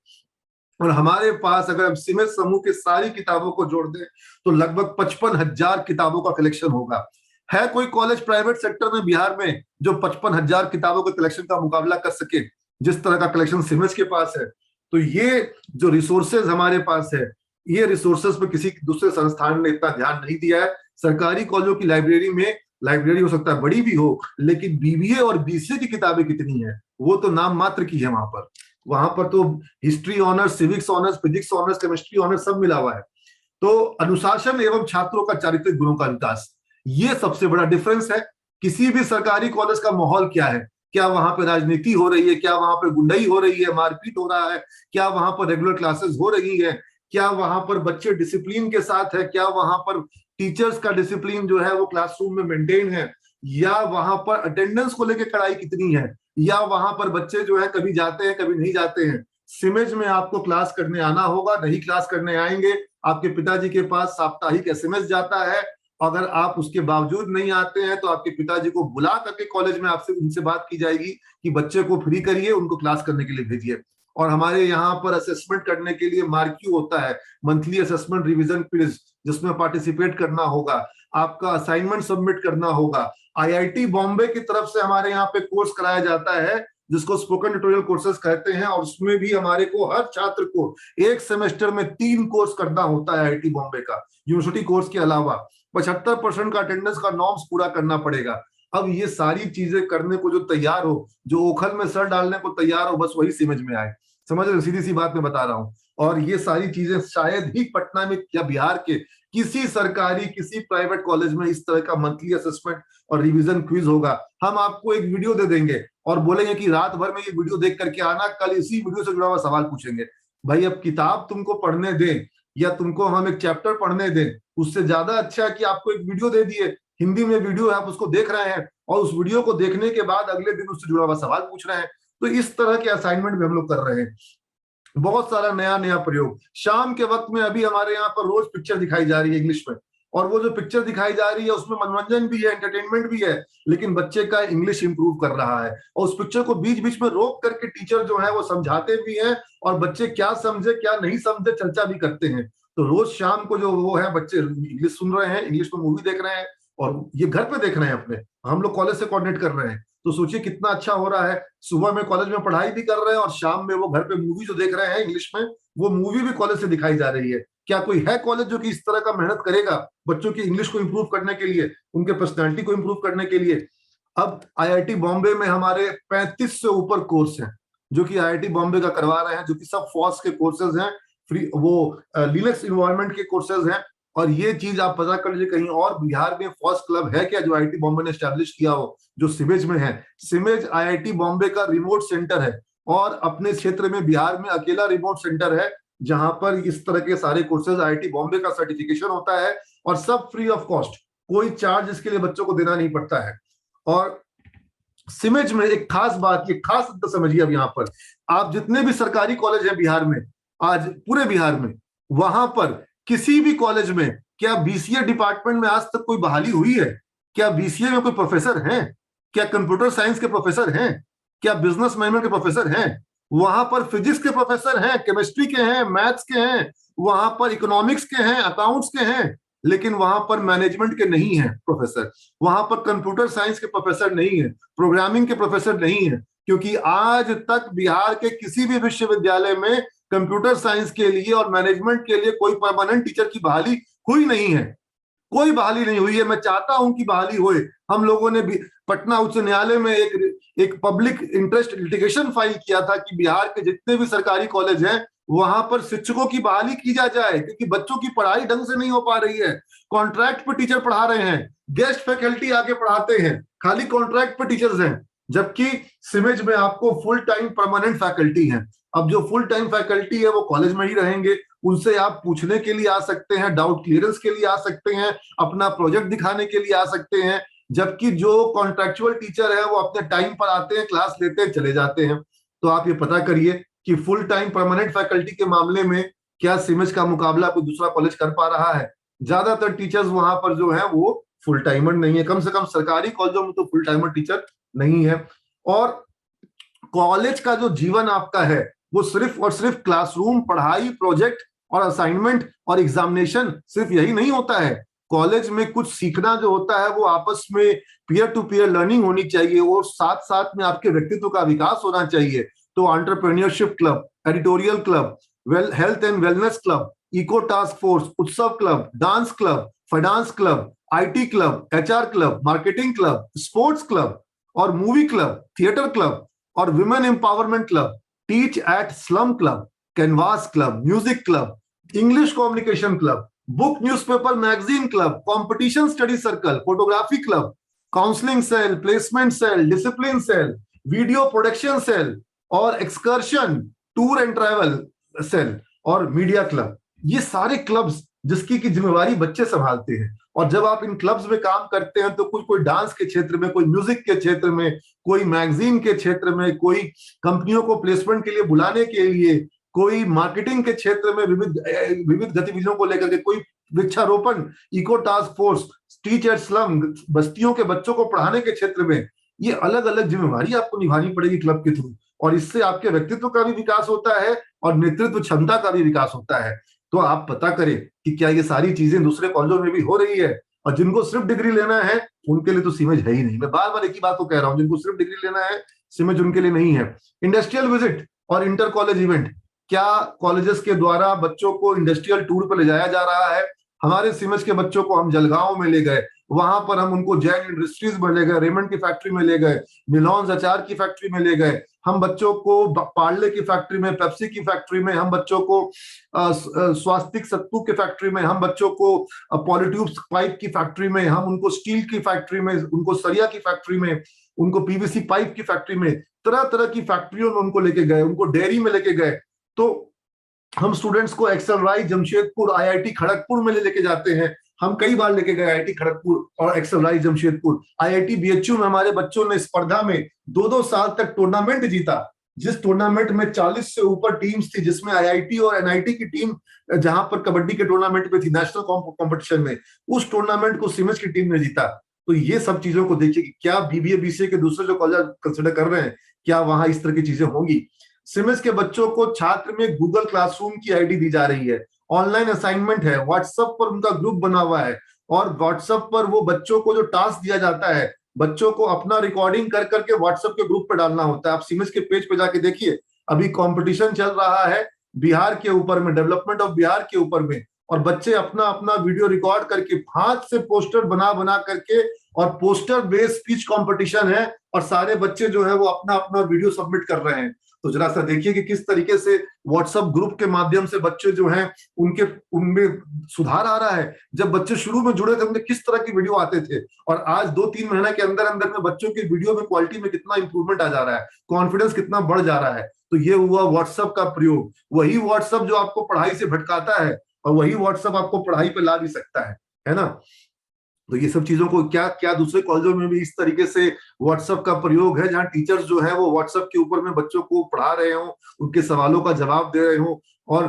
और हमारे पास अगर हम सीमेंस समूह के सारी किताबों को जोड़ दें तो लगभग 55,000 किताबों का कलेक्शन होगा। है कोई कॉलेज प्राइवेट सेक्टर में बिहार में जो 55,000 किताबों के कलेक्शन का मुकाबला कर सके, जिस तरह का कलेक्शन सीमेंस के पास है? तो ये जो रिसोर्सेज हमारे पास है, ये रिसोर्सेज पे किसी दूसरे संस्थान ने इतना ध्यान नहीं दिया है। सरकारी कॉलेजों की लाइब्रेरी में, लाइब्रेरी हो सकता है बड़ी भी हो, लेकिन बीबीए और बीसीए की किताबें कितनी है वो तो नाम मात्र की है। वहां पर तो history honours, civics honours, physics honours, chemistry honours सब मिला हुआ है। तो अनुशासन एवं छात्रों का चारित्रिक गुणों का विकास, ये सबसे बड़ा डिफरेंस है। किसी भी सरकारी कॉलेज का माहौल क्या है? क्या वहां पे राजनीति हो रही है, क्या वहां पे गुंडाई हो रही है, मारपीट हो रहा है, क्या वहां पर रेगुलर क्लासेस हो रही है, क्या वहां पर बच्चे डिसिप्लिन के साथ है, क्या वहां पर टीचर्स का डिसिप्लिन जो है वो क्लासरूम में मेंटेन है, या वहां पर अटेंडेंस को लेकर कड़ाई कितनी है, या वहां पर बच्चे जो है कभी जाते हैं कभी नहीं जाते हैं। सिमेज में आपको क्लास करने आना होगा, नहीं क्लास करने आएंगे, आपके पिताजी के पास साप्ताहिक एसएमएस जाता है, अगर आप उसके बावजूद नहीं आते हैं तो आपके पिताजी को बुला करके कॉलेज में आपसे उनसे बात की जाएगी कि बच्चे को फ्री करिए, उनको क्लास करने के लिए भेजिए। और हमारे यहाँ पर असेसमेंट करने के लिए मार्क्यू होता है, मंथली असेसमेंट रिवीजन क्विज, जिसमें पार्टिसिपेट करना होगा, आपका असाइनमेंट सबमिट करना होगा। आईआईटी बॉम्बे की तरफ से हमारे यहाँ पे कोर्स कराया जाता है जिसको स्पोकन ट्यूटोरियल कोर्सेज कहते हैं, और उसमें भी हमारे को हर छात्र को एक सेमेस्टर में 3 कोर्स करना होता है आईआईटी बॉम्बे का, यूनिवर्सिटी कोर्स के अलावा 75% का अटेंडेंस का नॉर्म्स पूरा करना पड़ेगा। अब ये सारी चीजें करने को जो तैयार हो, जो ओखल में सर डालने को तैयार हो, बस वही समझ में आए। समझ रहे, सीधी सी बात मैं बता रहा हूँ। और ये सारी चीजें शायद ही पटना में या बिहार के किसी सरकारी किसी प्राइवेट कॉलेज में इस तरह का मंथली असेसमेंट और रिवीजन क्विज होगा। हम आपको एक वीडियो दे देंगे और बोलेंगे कि रात भर में ये वीडियो देख करके आना, कल इसी वीडियो से जुड़ा हुआ सवाल पूछेंगे। भाई अब किताब तुमको पढ़ने दें या तुमको हम एक चैप्टर पढ़ने दें, उससे ज्यादा अच्छा कि आपको एक वीडियो दे दिए, हिंदी में वीडियो है, आप उसको देख रहे हैं और उस वीडियो को देखने के बाद अगले दिन उससे जुड़ा हुआ सवाल पूछ रहे हैं। तो इस तरह के असाइनमेंट भी हम लोग कर रहे हैं। बहुत सारा नया नया प्रयोग। शाम के वक्त में अभी हमारे यहाँ पर रोज पिक्चर दिखाई जा रही है इंग्लिश में, और वो जो पिक्चर दिखाई जा रही है उसमें मनोरंजन भी है, एंटरटेनमेंट भी है, लेकिन बच्चे का इंग्लिश इंप्रूव कर रहा है। और उस पिक्चर को बीच बीच में रोक करके टीचर जो है वो समझाते भी हैं, और बच्चे क्या समझे क्या नहीं समझे चर्चा भी करते हैं। तो रोज शाम को जो वो है बच्चे इंग्लिश सुन रहे हैं, इंग्लिश में मूवी देख रहे हैं, और ये घर पे देख रहे हैं अपने, हम लोग कॉलेज से कोऑर्डिनेट कर रहे हैं। तो सोचिए कितना अच्छा हो रहा है। सुबह में कॉलेज में पढ़ाई भी कर रहे हैं और शाम में वो घर पे मूवी जो देख रहे हैं इंग्लिश में, वो मूवी भी कॉलेज से दिखाई जा रही है। क्या कोई है कॉलेज जो कि इस तरह का मेहनत करेगा बच्चों की इंग्लिश को इंप्रूव करने के लिए, उनके पर्सनैलिटी को इंप्रूव करने के लिए? अब आईआईटी बॉम्बे में हमारे 35 से ऊपर कोर्स हैं जो कि आईआईटी बॉम्बे का करवा रहे हैं, जो कि सब फॉस के कोर्सेज हैं, फ्री वो लिनक्स इन्वायरमेंट के कोर्सेज हैं। और ये चीज आप पता कर लीजिए कहीं और बिहार में फॉस क्लब है क्या जो आईआईटी बॉम्बे ने एस्टैब्लिश किया हो, जो सिमेज में है। सिमेज आईआईटी बॉम्बे का रिमोट सेंटर है, और अपने क्षेत्र में बिहार में अकेला रिमोट सेंटर है जहां पर इस तरह के सारे कोर्सेज आईआईटी बॉम्बे का सर्टिफिकेशन होता है, और सब फ्री ऑफ कॉस्ट, कोई चार्ज इसके लिए बच्चों को देना नहीं पड़ता है। और सिमेज में एक खास बात, ये खास तो समझिए, अब यहाँ पर आप जितने भी सरकारी कॉलेज हैं बिहार में, आज पूरे बिहार में, वहां पर किसी भी कॉलेज में क्या बीसीए डिपार्टमेंट में आज तक कोई बहाली हुई है? क्या बीसीए में कोई प्रोफेसर हैं? क्या कंप्यूटर साइंस के प्रोफेसर हैं? क्या बिजनेस मैनेजमेंट के प्रोफेसर हैं? वहां पर फिजिक्स के प्रोफेसर हैं, केमिस्ट्री के हैं, मैथ्स के हैं, वहां पर इकोनॉमिक्स के हैं, अकाउंट्स के हैं, लेकिन वहां पर मैनेजमेंट के नहीं है प्रोफेसर, वहां पर कंप्यूटर साइंस के प्रोफेसर नहीं है, प्रोग्रामिंग के प्रोफेसर नहीं है। क्योंकि आज तक बिहार के किसी भी विश्वविद्यालय में कंप्यूटर साइंस के लिए और मैनेजमेंट के लिए कोई परमानेंट टीचर की बहाली हुई नहीं है, कोई बहाली नहीं हुई है। मैं चाहता हूं कि बहाली होए। हम लोगों ने भी पटना उच्च न्यायालय में एक पब्लिक इंटरेस्ट लिटिगेशन फाइल किया था कि बिहार के जितने भी सरकारी कॉलेज हैं वहां पर शिक्षकों की बहाली की जाए, क्योंकि बच्चों की पढ़ाई ढंग से नहीं हो पा रही है। कॉन्ट्रैक्ट पे टीचर पढ़ा रहे हैं, गेस्ट फैकल्टी आके पढ़ाते हैं, खाली कॉन्ट्रैक्ट पे टीचर्स हैं, जबकि सिमेज में आपको फुल टाइम परमानेंट फैकल्टी है। अब जो फुल टाइम फैकल्टी है वो कॉलेज में ही रहेंगे, उनसे आप पूछने के लिए आ सकते हैं, डाउट क्लियरेंस के लिए आ सकते हैं, अपना प्रोजेक्ट दिखाने के लिए आ सकते हैं, जबकि जो कॉन्ट्रैक्चुअल टीचर है वो अपने टाइम पर आते हैं, क्लास लेते हैं, चले जाते हैं। तो आप ये पता करिए कि फुल टाइम परमानेंट फैकल्टी के मामले में क्या सिमेज का मुकाबला कोई दूसरा कॉलेज कर पा रहा है? ज्यादातर टीचर्स वहां पर जो है वो फुल टाइमर नहीं है, कम से कम सरकारी कॉलेजों में तो फुल टाइमर टीचर नहीं है। और कॉलेज का जो जीवन आपका है वो सिर्फ और सिर्फ क्लासरूम पढ़ाई, प्रोजेक्ट और असाइनमेंट और एग्जामिनेशन, सिर्फ यही नहीं होता है। कॉलेज में कुछ सीखना जो होता है वो आपस में पीयर टू पीयर लर्निंग होनी चाहिए, और साथ साथ में आपके व्यक्तित्व का विकास होना चाहिए। तो entrepreneurship club, editorial club, health and wellness club, eco task force, Utsav club, dance club, finance club, IT club, HR club, marketing club, sports club और मूवी क्लब, थिएटर क्लब और women empowerment club, teach at slum club, canvas club, music club, English communication club, book newspaper magazine club, competition study circle, photography club, counselling cell, placement cell, discipline cell, video production cell और excursion tour and travel cell और media club, ये सारे clubs जिसकी की जिम्मेवारी बच्चे संभालते हैं। और जब आप इन क्लब्स में काम करते हैं तो कोई डांस के क्षेत्र में, कोई म्यूजिक के क्षेत्र में, कोई मैगजीन के क्षेत्र में, कोई कंपनियों को प्लेसमेंट के लिए बुलाने के लिए, कोई मार्केटिंग के क्षेत्र में विविध विविध गतिविधियों को लेकर के, कोई वृक्षारोपण, eco task force, teach at slum, बस्तियों के बच्चों को पढ़ाने के क्षेत्र में, ये अलग अलग जिम्मेवारी आपको निभानी पड़ेगी क्लब के थ्रू। और इससे आपके व्यक्तित्व का भी विकास होता है और नेतृत्व क्षमता का भी विकास होता है। तो आप पता करें कि क्या ये सारी चीजें दूसरे कॉलेजों में भी हो रही है। और जिनको सिर्फ डिग्री लेना है उनके लिए तो सिमेज है ही नहीं। मैं बार बार एक ही बात को कह रहा हूं, जिनको सिर्फ डिग्री लेना है सिमेज उनके लिए नहीं है। इंडस्ट्रियल विजिट और इंटर कॉलेज इवेंट, क्या कॉलेजेस के द्वारा बच्चों को इंडस्ट्रियल टूर पर ले जाया जा रहा है? हमारे सिमेज के बच्चों को हम जलगांव में ले गए, वहां पर हम उनको जैन इंडस्ट्रीज में ले गए, रेमंड की फैक्ट्री में ले गए, मिलॉन्स अचार की फैक्ट्री में ले गए, हम बच्चों को पार्ले की फैक्ट्री में, पेप्सी की फैक्ट्री में, हम बच्चों को स्वास्तिक सत्तू की फैक्ट्री में, हम बच्चों को पॉलीट्यूब्स पाइप की फैक्ट्री में, हम उनको स्टील की फैक्ट्री में, उनको सरिया की फैक्ट्री में, उनको पीवीसी पाइप की फैक्ट्री में, तरह तरह की फैक्ट्रियों में उनको लेके गए, उनको डेयरी में लेके गए। तो हम स्टूडेंट्स को एक्सेलराई जमशेदपुर, आईआईटी खड़गपुर में लेके जाते हैं। हम कई बार लेके गए आईआईटी खड़गपुर और एक्सेलराई जमशेदपुर। आईआईटी बीएचयू में हमारे बच्चों ने स्पर्धा में 2-2 साल तक टूर्नामेंट जीता, जिस टूर्नामेंट में 40 से ऊपर टीम्स थी, जिसमें आईआईटी और एनआईटी की टीम जहां पर कबड्डी के टूर्नामेंट में थी, नेशनल कॉम्पिटिशन में, उस टूर्नामेंट को सिमेज की टीम ने जीता। तो ये सब चीजों को देखिए कि क्या बीबीए बीसीए के दूसरे जो कॉलेज कंसिडर कर रहे हैं, क्या वहां इस तरह की चीजें होंगी। सिमेज के बच्चों को छात्र में गूगल क्लासरूम की आईडी दी जा रही है, ऑनलाइन असाइनमेंट है, व्हाट्सएप पर उनका ग्रुप बना हुआ है, और व्हाट्सएप पर वो बच्चों को जो टास्क दिया जाता है, बच्चों को अपना रिकॉर्डिंग कर करके व्हाट्सएप के ग्रुप पर डालना होता है। आप सिमेज के पेज पे जाके देखिए, अभी कंपटीशन चल रहा है बिहार के ऊपर में, डेवलपमेंट ऑफ बिहार के ऊपर में, और बच्चे अपना अपना वीडियो रिकॉर्ड करके हाथ से पोस्टर बना बना करके, और पोस्टर बेस्ड स्पीच कंपटीशन है, और सारे बच्चे जो है वो अपना अपना वीडियो सबमिट कर रहे हैं। तो जरा सा देखिए कि किस तरीके से व्हाट्सएप ग्रुप के माध्यम से बच्चे जो हैं उनमें सुधार आ रहा है। जब बच्चे शुरू में जुड़े थे उनमें किस तरह की वीडियो आते थे, और आज 2-3 महीने के अंदर अंदर में बच्चों की वीडियो में क्वालिटी में कितना इंप्रूवमेंट आ जा रहा है, कॉन्फिडेंस कितना बढ़ जा रहा है। तो ये हुआ व्हाट्सएप का प्रयोग। वही व्हाट्सएप जो आपको पढ़ाई से भटकाता है, और वही व्हाट्सएप आपको पढ़ाई पे ला भी सकता है ना। तो ये सब चीजों को क्या क्या दूसरे कॉलेजों में भी इस तरीके से व्हाट्सएप का प्रयोग है, जहां टीचर्स जो है वो व्हाट्सएप के ऊपर में बच्चों को पढ़ा रहे हो, उनके सवालों का जवाब दे रहे हो। और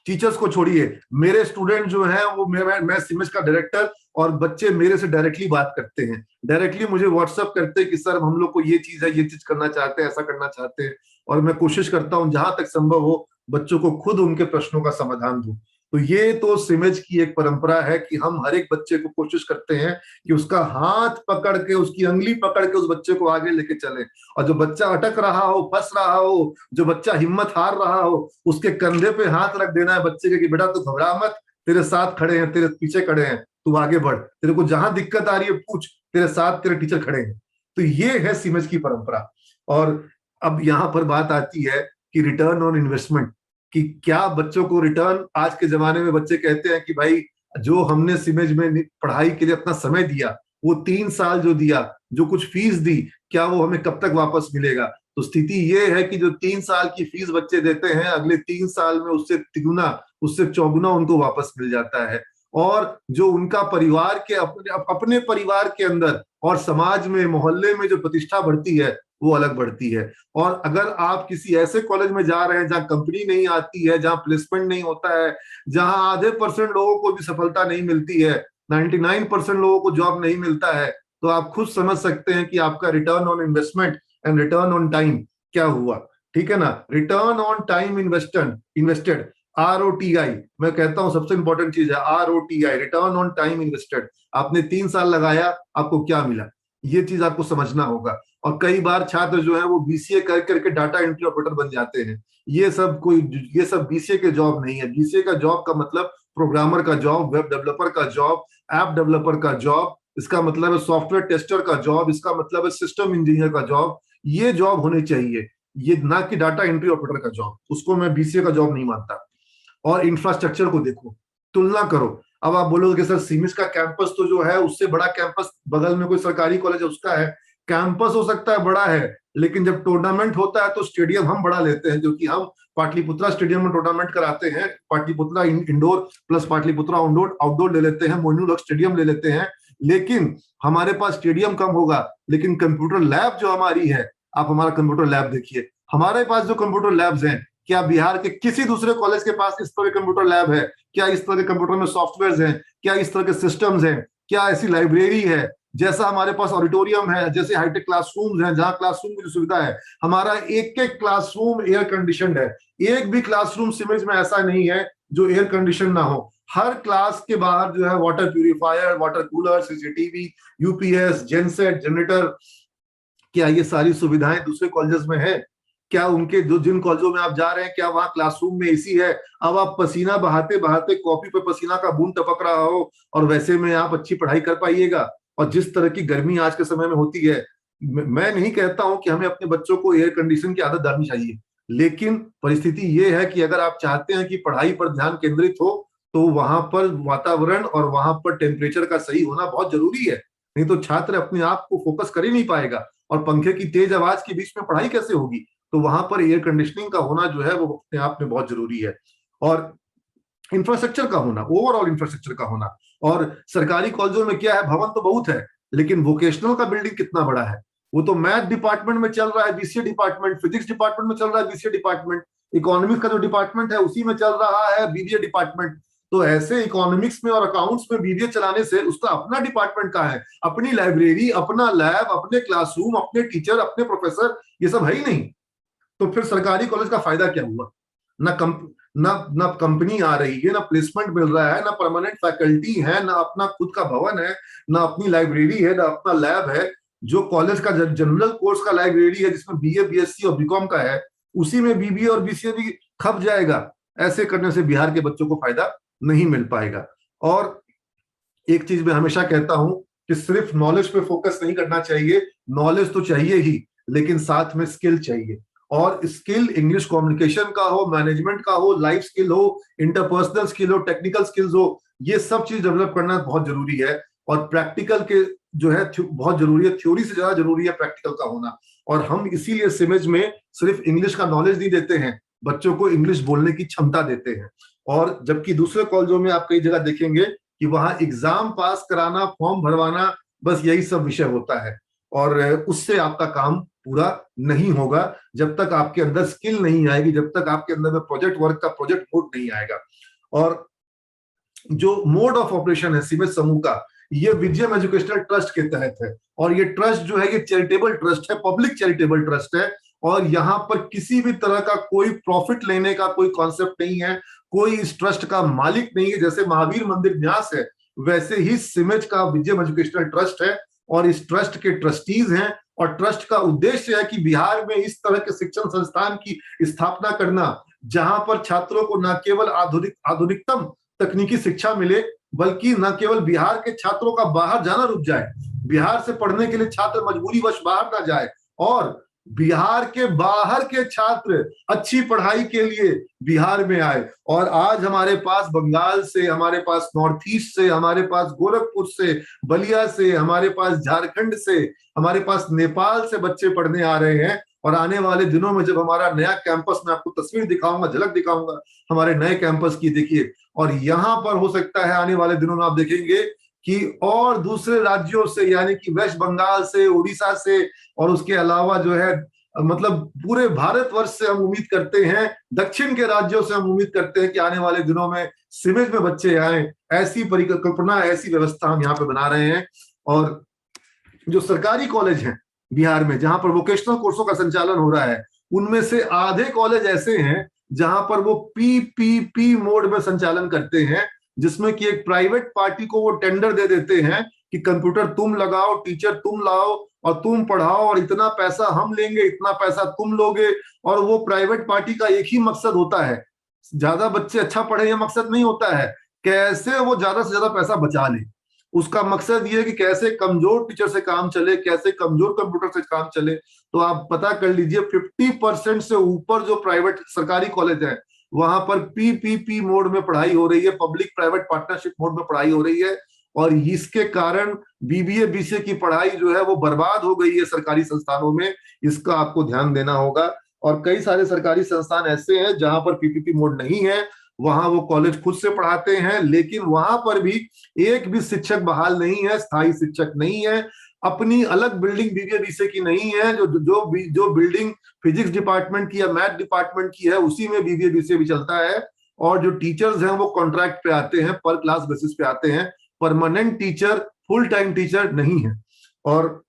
टीचर्स को छोड़िए, मेरे स्टूडेंट जो है वो मैं सिमेज का डायरेक्टर, और बच्चे मेरे से डायरेक्टली बात करते हैं, डायरेक्टली मुझे व्हाट्सएप करते हैं कि सर हम लोग को ये चीज है, ये चीज करना चाहते हैं, ऐसा करना चाहते हैं। और मैं कोशिश करता हूं जहां तक संभव हो बच्चों को खुद उनके प्रश्नों का समाधान दूं। तो ये तो सिमेज की एक परंपरा है कि हम हर एक बच्चे को कोशिश करते हैं कि उसका हाथ पकड़ के, उसकी अंगुली पकड़ के उस बच्चे को आगे लेके चले। और जो बच्चा अटक रहा हो, फंस रहा हो, जो बच्चा हिम्मत हार रहा हो, उसके कंधे पे हाथ रख देना है बच्चे के कि बेटा तू घबरा मत, तेरे साथ खड़े हैं, तेरे पीछे खड़े हैं, तू आगे बढ़, तेरे को जहां दिक्कत आ रही है पूछ, तेरे साथ तेरे टीचर खड़े हैं। तो ये है सिमेज की परंपरा। और अब यहाँ पर बात आती है कि रिटर्न ऑन इन्वेस्टमेंट, कि क्या बच्चों को रिटर्न, आज के जमाने में बच्चे कहते हैं कि भाई जो हमने सिमेज में पढ़ाई के लिए अपना समय दिया, वो 3 साल जो दिया, जो कुछ फीस दी, क्या वो हमें कब तक वापस मिलेगा। तो स्थिति ये है कि जो 3 साल की फीस बच्चे देते हैं, अगले 3 साल में उससे तिगुना, उससे चौगुना उनको वापस मिल जाता है। और जो उनका परिवार के अपने परिवार के अंदर और समाज में, मोहल्ले में जो प्रतिष्ठा बढ़ती है वो अलग बढ़ती है। और अगर आप किसी ऐसे कॉलेज में जा रहे हैं जहां कंपनी नहीं आती है, जहां प्लेसमेंट नहीं होता है, जहां आधे % लोगों को भी सफलता नहीं मिलती है, 99% लोगों को जॉब नहीं मिलता है, तो आप खुद समझ सकते हैं कि आपका return on investment and return on time क्या हुआ। ठीक है ना। Return on time invested, ROTI, मैं कहता हूं सबसे इंपॉर्टेंट चीज है ROTI, return on time invested. आपने 3 साल लगाया, आपको क्या मिला, ये चीज आपको समझना होगा। और कई बार छात्र जो है वो बीसीए कर करके डाटा एंट्री ऑपरेटर बन जाते हैं। ये सब बीसीए के जॉब नहीं है। बीसीए का जॉब का मतलब प्रोग्रामर का जॉब, वेब डेवलपर का जॉब, ऐप डेवलपर का जॉब, इसका मतलब है सॉफ्टवेयर टेस्टर का जॉब, इसका मतलब है सिस्टम इंजीनियर का जॉब। ये जॉब होने चाहिए, ये ना कि डाटा एंट्री ऑपरेटर का जॉब। उसको मैं बीसीए का जॉब नहीं मानता। और इंफ्रास्ट्रक्चर को देखो, तुलना करो। अब आप बोलोगे कि सर सिमिस का कैंपस तो जो है उससे बड़ा कैंपस बगल में कोई सरकारी कॉलेज है उसका है, कैंपस हो सकता है बड़ा है, लेकिन जब टूर्नामेंट होता है तो स्टेडियम हम बड़ा लेते हैं, जो कि हम पाटलिपुत्रा स्टेडियम में टूर्नामेंट कराते हैं। Pataliputra indoor plus Pataliputra outdoor outdoor ले लेते हैं, मोइनुल हक स्टेडियम ले लेते हैं। लेकिन हमारे पास स्टेडियम कम होगा, लेकिन कंप्यूटर लैब जो हमारी है, आप हमारा कंप्यूटर लैब देखिए, हमारे पास जो कंप्यूटर लैब्स हैं, क्या बिहार के किसी दूसरे कॉलेज के पास इस तरह के कंप्यूटर लैब है? क्या इस तरह के कंप्यूटर में सॉफ्टवेयर हैं? क्या इस तरह के सिस्टम्स हैं? क्या ऐसी लाइब्रेरी है? जैसा हमारे पास ऑडिटोरियम है, जैसे हाईटेक क्लासरूम्स हैं, जहां क्लासरूम की जो सुविधा है, हमारा एक एक क्लासरूम एयर कंडीशनड है। एक भी क्लासरूम सिमज में ऐसा नहीं है जो एयर कंडीशन ना हो। हर क्लास के बाहर जो है water purifier, water cooler, CCTV, UPS, genset, generator, क्या ये सारी सुविधाएं दूसरे कॉलेजेस में है? क्या उनके जो जिन कॉलेजों में आप जा रहे हैं, क्या वहां क्लासरूम में एसी है? अब आप पसीना बहाते बहाते कॉपी पे पसीना का बूंद टपक रहा हो और वैसे में आप अच्छी पढ़ाई कर पाइएगा? और जिस तरह की गर्मी आज के समय में होती है, मैं नहीं कहता हूं कि हमें अपने बच्चों को एयर कंडीशन की आदत डालनी चाहिए, लेकिन परिस्थिति ये है कि अगर आप चाहते हैं कि पढ़ाई पर ध्यान केंद्रित हो, तो वहां पर वातावरण और वहां पर टेम्परेचर का सही होना बहुत जरूरी है। नहीं तो छात्र अपने आप को फोकस कर ही नहीं पाएगा, और पंखे की तेज आवाज के बीच में पढ़ाई कैसे होगी? तो वहां पर एयर कंडीशनिंग का होना जो है वो अपने आप में बहुत जरूरी है। और इंफ्रास्ट्रक्चर का होना, ओवरऑल इंफ्रास्ट्रक्चर का होना। और सरकारी कॉलेजों में क्या है, भवन तो बहुत है, लेकिन वोकेशनल का बिल्डिंग कितना बड़ा है? वो तो मैथ डिपार्टमेंट में चल रहा है बीसीए डिपार्टमेंट, फिजिक्स डिपार्टमेंट में चल रहा है बीसीए डिपार्टमेंट, इकोनॉमिक्स का जो डिपार्टमेंट है उसी में चल रहा है बीबीए डिपार्टमेंट। तो ऐसे इकोनॉमिक्स में और अकाउंट्स में बीबीए चलाने से उसका अपना डिपार्टमेंट का है, अपनी लाइब्रेरी, अपना लैब, अपने क्लासरूम, अपने टीचर, अपने प्रोफेसर, ये सब है ही नहीं। तो फिर सरकारी कॉलेज का फायदा क्या हुआ? ना कंपनी आ रही है, ना प्लेसमेंट मिल रहा है, ना परमानेंट फैकल्टी है, ना अपना खुद का भवन है, ना अपनी लाइब्रेरी है, ना अपना लैब है। जो कॉलेज का जनरल कोर्स का लाइब्रेरी है जिसमें बीए, बीएससी और बीकॉम का है, उसी में बीबीए और बीसीए भी खप जाएगा। ऐसे करने से बिहार के बच्चों को फायदा नहीं मिल पाएगा। और एक चीज मैं हमेशा कहता हूं कि सिर्फ नॉलेज पे फोकस नहीं करना चाहिए, नॉलेज तो चाहिए ही, लेकिन साथ में स्किल चाहिए। और स्किल इंग्लिश कम्युनिकेशन का हो, मैनेजमेंट का हो, लाइफ स्किल हो, इंटरपर्सनल स्किल हो, टेक्निकल स्किल्स हो, ये सब चीज डेवलप करना बहुत जरूरी है। और प्रैक्टिकल के जो है बहुत जरूरी है, थ्योरी से ज्यादा जरूरी है प्रैक्टिकल का होना। और हम इसीलिए सिमेज में सिर्फ इंग्लिश का नॉलेज नहीं देते हैं, बच्चों को इंग्लिश बोलने की क्षमता देते हैं। और जबकि दूसरे कॉलेजों में आप कई जगह देखेंगे कि वहां एग्जाम पास कराना, फॉर्म भरवाना, बस यही सब विषय होता है। और उससे आपका काम पूरा नहीं होगा जब तक आपके अंदर स्किल नहीं आएगी, जब तक आपके अंदर में प्रोजेक्ट वर्क का प्रोजेक्ट मोड नहीं आएगा। और जो मोड ऑफ ऑपरेशन है सीमेज समूह का, ये विजयम एजुकेशनल ट्रस्ट के तहत है। और ये ट्रस्ट जो है ये चैरिटेबल ट्रस्ट है, पब्लिक चैरिटेबल ट्रस्ट है। और यहाँ पर किसी भी तरह का कोई प्रॉफिट लेने का कोई कॉन्सेप्ट नहीं है, कोई इस ट्रस्ट का मालिक नहीं है। जैसे महावीर मंदिर न्यास है, वैसे ही सिमेज का विजयम एजुकेशनल ट्रस्ट है, और इस ट्रस्ट के ट्रस्टीज हैं। और ट्रस्ट का उद्देश्य है कि बिहार में इस तरह के शिक्षण संस्थान की स्थापना करना, जहां पर छात्रों को न केवल आधुनिकतम तकनीकी शिक्षा मिले, बल्कि न केवल बिहार के छात्रों का बाहर जाना रुक जाए, बिहार से पढ़ने के लिए छात्र मजबूरीवश बाहर ना जाए, और बिहार के बाहर के छात्र अच्छी पढ़ाई के लिए बिहार में आए। और आज हमारे पास बंगाल से, हमारे पास नॉर्थ ईस्ट से, हमारे पास गोरखपुर से, बलिया से, हमारे पास झारखंड से, हमारे पास नेपाल से बच्चे पढ़ने आ रहे हैं। और आने वाले दिनों में जब हमारा नया कैंपस, मैं आपको तस्वीर दिखाऊंगा, झलक दिखाऊंगा हमारे नए कैंपस की, देखिए। और यहाँ पर हो सकता है आने वाले दिनों में आप देखेंगे कि और दूसरे राज्यों से, यानी कि वेस्ट बंगाल से, उड़ीसा से, और उसके अलावा जो है मतलब पूरे भारतवर्ष से हम उम्मीद करते हैं, दक्षिण के राज्यों से हम उम्मीद करते हैं कि आने वाले दिनों में सिमेज में बच्चे आए। ऐसी परिकल्पना, ऐसी व्यवस्था हम यहाँ पे बना रहे हैं। और जो सरकारी कॉलेज हैं बिहार में, जहां पर वोकेशनल कोर्सों का संचालन हो रहा है, उनमें से आधे कॉलेज ऐसे हैं जहां पर वो पीपीपी मोड में संचालन करते हैं, जिसमें कि एक प्राइवेट पार्टी को वो टेंडर दे देते हैं कि कंप्यूटर तुम लगाओ, टीचर तुम लाओ और तुम पढ़ाओ, और इतना पैसा हम लेंगे, इतना पैसा तुम लोगे। और वो प्राइवेट पार्टी का एक ही मकसद होता है, ज्यादा बच्चे अच्छा पढ़े, ये मकसद नहीं होता है कैसे वो ज्यादा से ज्यादा पैसा बचा ले। उसका मकसद ये है कि कैसे कमजोर टीचर से काम चले, कैसे कमजोर कंप्यूटर से काम चले। तो आप पता कर लीजिए 50% से ऊपर जो प्राइवेट सरकारी कॉलेज है, वहां पर पीपीपी मोड में पढ़ाई हो रही है, पब्लिक प्राइवेट पार्टनरशिप मोड में पढ़ाई हो रही है। और इसके कारण बीबीए बीसीए की पढ़ाई जो है वो बर्बाद हो गई है सरकारी संस्थानों में। इसका आपको ध्यान देना होगा। और कई सारे सरकारी संस्थान ऐसे हैं जहां पर पीपीपी मोड नहीं है, वहां वो कॉलेज खुद से पढ़ाते हैं, लेकिन वहां पर भी एक भी शिक्षक बहाल नहीं है, स्थायी शिक्षक नहीं है। अपनी अलग बिल्डिंग बीबीए बीसीए की नहीं है, जो बिल्डिंग फिजिक्स डिपार्टमेंट की या मैथ डिपार्टमेंट की है उसी में बीबीए बीसीए भी चलता है। और जो टीचर्स हैं वो कॉन्ट्रैक्ट पे आते हैं, पर क्लास बेसिस पे आते हैं, permanent teacher, full time teacher नहीं है। और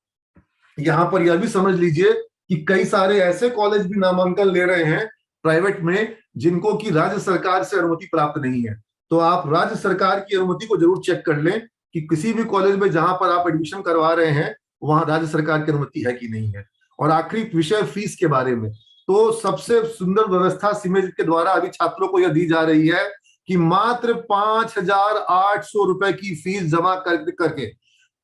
यहां पर यह भी समझ लीजिए कि कई सारे ऐसे कॉलेज भी नामांकन ले रहे हैं प्राइवेट में जिनको की राज्य सरकार से अनुमति प्राप्त नहीं है। तो आप राज्य सरकार की अनुमति को जरूर चेक कर लें कि किसी भी कॉलेज में जहां पर आप एडमिशन करवा रहे हैं वहां राज्य सरकार की अनुमति है कि नहीं है। और आखिरी विषय फीस के बारे में, तो सबसे सुंदर व्यवस्था सिमेज के द्वारा अभी छात्रों को यह दी जा रही है कि मात्र 5,800 रुपए की फीस जमा करके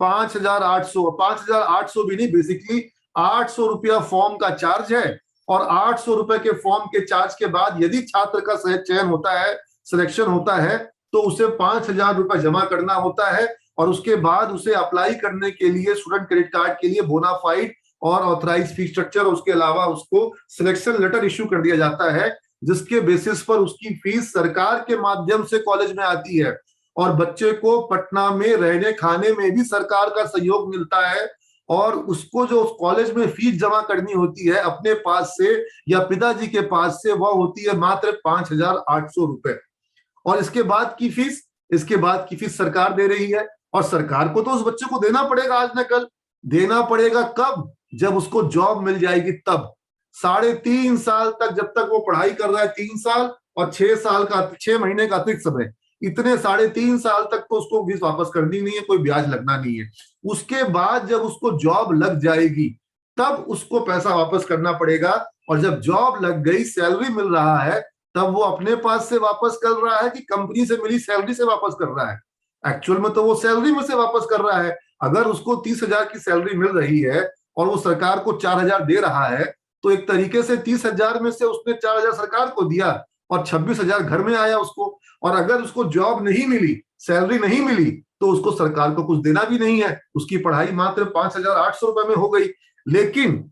5,800 भी नहीं, बेसिकली 800 रुपया फॉर्म का चार्ज है। और 800 रुपए के फॉर्म के चार्ज के बाद यदि छात्र का चयन होता है, सिलेक्शन होता है, तो उसे 5,000 रुपए जमा करना होता है। और उसके बाद उसे अप्लाई करने के लिए स्टूडेंट क्रेडिट कार्ड के लिए बोनाफाइड और ऑथराइज फीस स्ट्रक्चर, उसके अलावा उसको सिलेक्शन लेटर इश्यू कर दिया जाता है, जिसके बेसिस पर उसकी फीस सरकार के माध्यम से कॉलेज में आती है। और बच्चे को पटना में रहने खाने में भी सरकार का सहयोग मिलता है। और उसको जो उस कॉलेज में फीस जमा करनी होती है अपने पास से या पिताजी के पास से, वह होती है मात्र 5,800 रुपए। और इसके बाद की फीस सरकार दे रही है। और सरकार को तो उस बच्चे को देना पड़ेगा, आज न कल देना पड़ेगा। कब? जब उसको जॉब मिल जाएगी तब। 3.5 साल तक, जब तक वो पढ़ाई कर रहा है, 3 साल और 6 महीने का अतिरिक्त समय, इतने 3.5 साल तक तो उसको फीस वापस करनी नहीं है, कोई ब्याज लगना नहीं है। उसके बाद जब उसको जॉब लग जाएगी तब उसको पैसा वापस करना पड़ेगा। और जब जॉब लग गई, सैलरी मिल रहा है, तब वो अपने पास से वापस कर रहा है कि कंपनी से मिली सैलरी से वापस कर रहा है? एक्चुअल में तो वो सैलरी में से वापस कर रहा है। अगर उसको 30,000 की सैलरी मिल रही है और वो सरकार को 4,000 दे रहा है, तो एक तरीके से 30,000 में से उसने 4,000 सरकार को दिया और 26,000 घर में आया उसको। और अगर उसको जॉब नहीं मिली, सैलरी नहीं मिली, तो उसको सरकार को कुछ देना भी नहीं है। उसकी पढ़ाई मात्र 5,800 रुपए में हो गई। लेकिन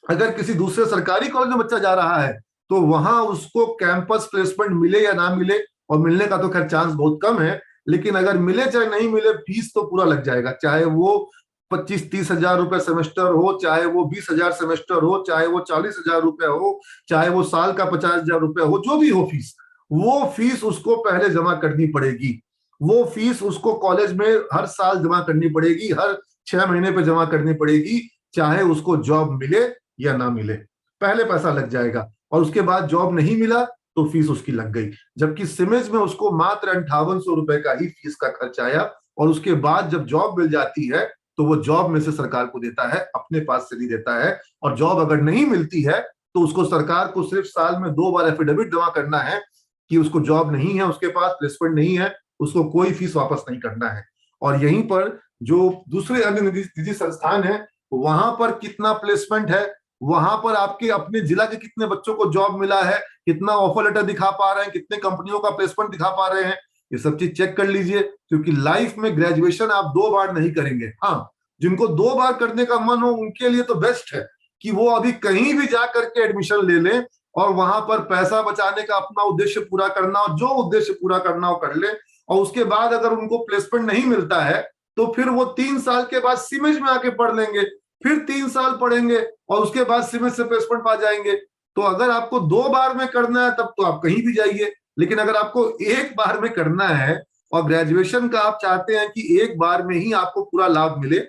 अगर किसी दूसरे सरकारी कॉलेज में बच्चा जा रहा है तो वहां उसको कैंपस प्लेसमेंट मिले या ना मिले, और मिलने का तो खैर चांस बहुत कम है, लेकिन अगर मिले चाहे नहीं मिले, फीस तो पूरा लग जाएगा। चाहे वो 25-30 हजार रुपए सेमेस्टर हो, चाहे वो 20,000 सेमेस्टर हो, चाहे वो 40,000 रुपए हो, चाहे वो साल का 50,000 रुपए हो, जो भी हो फीस, वो फीस उसको पहले जमा करनी पड़ेगी। वो फीस उसको कॉलेज में हर साल जमा करनी पड़ेगी, हर 6 महीने पे जमा करनी पड़ेगी, चाहे उसको जॉब मिले या ना मिले। पहले पैसा लग जाएगा और उसके बाद जॉब नहीं मिला तो फीस उसकी लग गई। जबकि सिमेज में उसको मात्र 5,800 रुपए का ही फीस का खर्च आया। और उसके बाद जब जॉब मिल जाती है तो वो जॉब में से सरकार को देता है, अपने पास से नहीं देता है। और जॉब अगर नहीं मिलती है तो उसको सरकार को सिर्फ साल में 2 बार एफिडेविट जमा करना है कि उसको जॉब नहीं है, उसके पास प्लेसमेंट नहीं है, उसको कोई फीस वापस नहीं करना है। और यहीं पर जो दूसरे अन्य निजी संस्थान है, वहां पर कितना प्लेसमेंट है, वहां पर आपके अपने जिला के कितने बच्चों को जॉब मिला है, कितना ऑफर लेटर दिखा पा रहे हैं, कितने कंपनियों का प्लेसमेंट दिखा पा रहे हैं, ये सब चीज चेक कर लीजिए। क्योंकि लाइफ में ग्रेजुएशन आप 2 बार नहीं करेंगे। हाँ, जिनको 2 बार करने का मन हो उनके लिए तो बेस्ट है कि वो अभी कहीं भी जा करके एडमिशन ले लें और वहां पर पैसा बचाने का अपना उद्देश्य पूरा करना हो, जो उद्देश्य पूरा करना हो कर ले। और उसके बाद अगर उनको प्लेसमेंट नहीं मिलता है तो फिर वो 3 साल के बाद सिमेज में आके पढ़ लेंगे, फिर 3 साल पढ़ेंगे और उसके बाद सिमेज से प्लेसमेंट पा जाएंगे। तो अगर आपको 2 बार में करना है तब तो आप कहीं भी जाइए, लेकिन अगर आपको 1 बार में करना है और ग्रेजुएशन का आप चाहते हैं कि 1 बार में ही आपको पूरा लाभ मिले,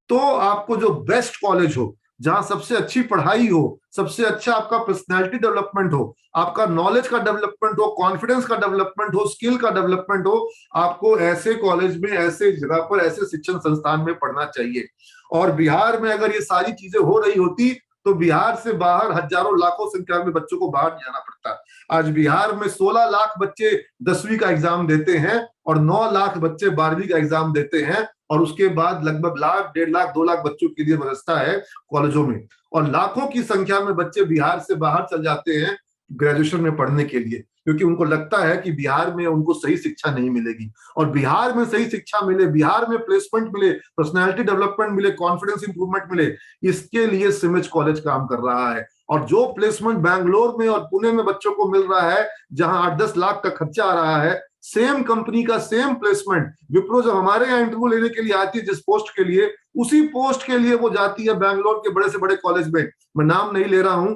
तो आपको जो बेस्ट कॉलेज हो, जहां सबसे अच्छी पढ़ाई हो, सबसे अच्छा आपका पर्सनैलिटी डेवलपमेंट हो, आपका नॉलेज का डेवलपमेंट हो, कॉन्फिडेंस का डेवलपमेंट हो, स्किल का डेवलपमेंट हो, आपको ऐसे कॉलेज में, ऐसे जगह पर, ऐसे शिक्षण संस्थान में पढ़ना चाहिए। और बिहार में अगर ये सारी चीजें हो रही होती तो बिहार से बाहर हजारों लाखों संख्या में बच्चों को बाहर जाना पड़ता। आज बिहार में 16 लाख बच्चे 10वीं का एग्जाम देते हैं और 9 लाख बच्चे 12वीं का एग्जाम देते हैं। और उसके बाद लगभग 1,00,000, 1.5 लाख, 2 लाख बच्चों के लिए व्यवस्था है कॉलेजों में। और लाखों की संख्या में बच्चे बिहार से बाहर चल जाते हैं ग्रेजुएशन में पढ़ने के लिए, क्योंकि उनको लगता है कि बिहार में उनको सही शिक्षा नहीं मिलेगी। और बिहार में सही शिक्षा मिले, बिहार में प्लेसमेंट मिले, पर्सनैलिटी डेवलपमेंट मिले, कॉन्फिडेंस इंप्रूवमेंट मिले, इसके लिए सिमेज कॉलेज काम कर रहा है। और जो प्लेसमेंट बैंगलोर में और पुणे में बच्चों को मिल रहा है, जहां 8-10 लाख का खर्चा आ रहा है, सेम कंपनी का सेम प्लेसमेंट विप्रो जब हमारे यहाँ इंटरव्यू लेने के लिए आती है जिस पोस्ट के लिए, उसी पोस्ट के लिए वो जाती है बैंगलोर के बड़े से बड़े कॉलेज में। मैं नाम नहीं ले रहा हूं,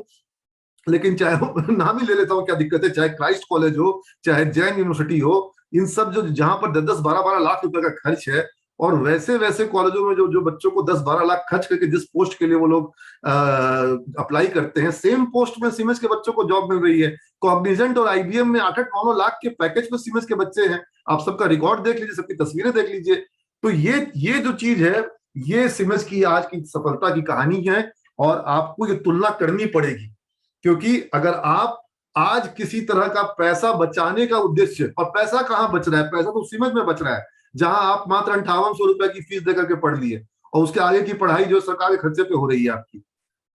लेकिन चाहे नाम ही ले लेता हूँ, क्या दिक्कत है, चाहे क्राइस्ट कॉलेज हो, चाहे जैन यूनिवर्सिटी हो, इन सब जो जहां पर 10-10, 12-12 लाख रुपए का खर्च है, और वैसे वैसे कॉलेजों में जो जो बच्चों को 10-12 लाख खर्च करके जिस पोस्ट के लिए वो लोग अप्लाई करते हैं, सेम पोस्ट में सीमेंस के बच्चों को जॉब मिल रही है। कॉग्निजेंट और आईबीएम में 8-8-9 लाख के पैकेज में सीमेंस के बच्चे हैं। आप सबका रिकॉर्ड देख लीजिए, सबकी तस्वीरें देख लीजिए। तो ये जो चीज है, ये सीमेंस की आज की सफलता की कहानी है, और आपको ये तुलना करनी पड़ेगी। क्योंकि अगर आप आज किसी तरह का पैसा बचाने का उद्देश्य, और पैसा कहां बच रहा है, पैसा तो सीमेंस में बच रहा है, जहां आप मात्र 5800 रुपए की फीस देकर के पढ़ लिए, और उसके आगे की पढ़ाई जो सरकार के खर्चे पे हो रही है आपकी,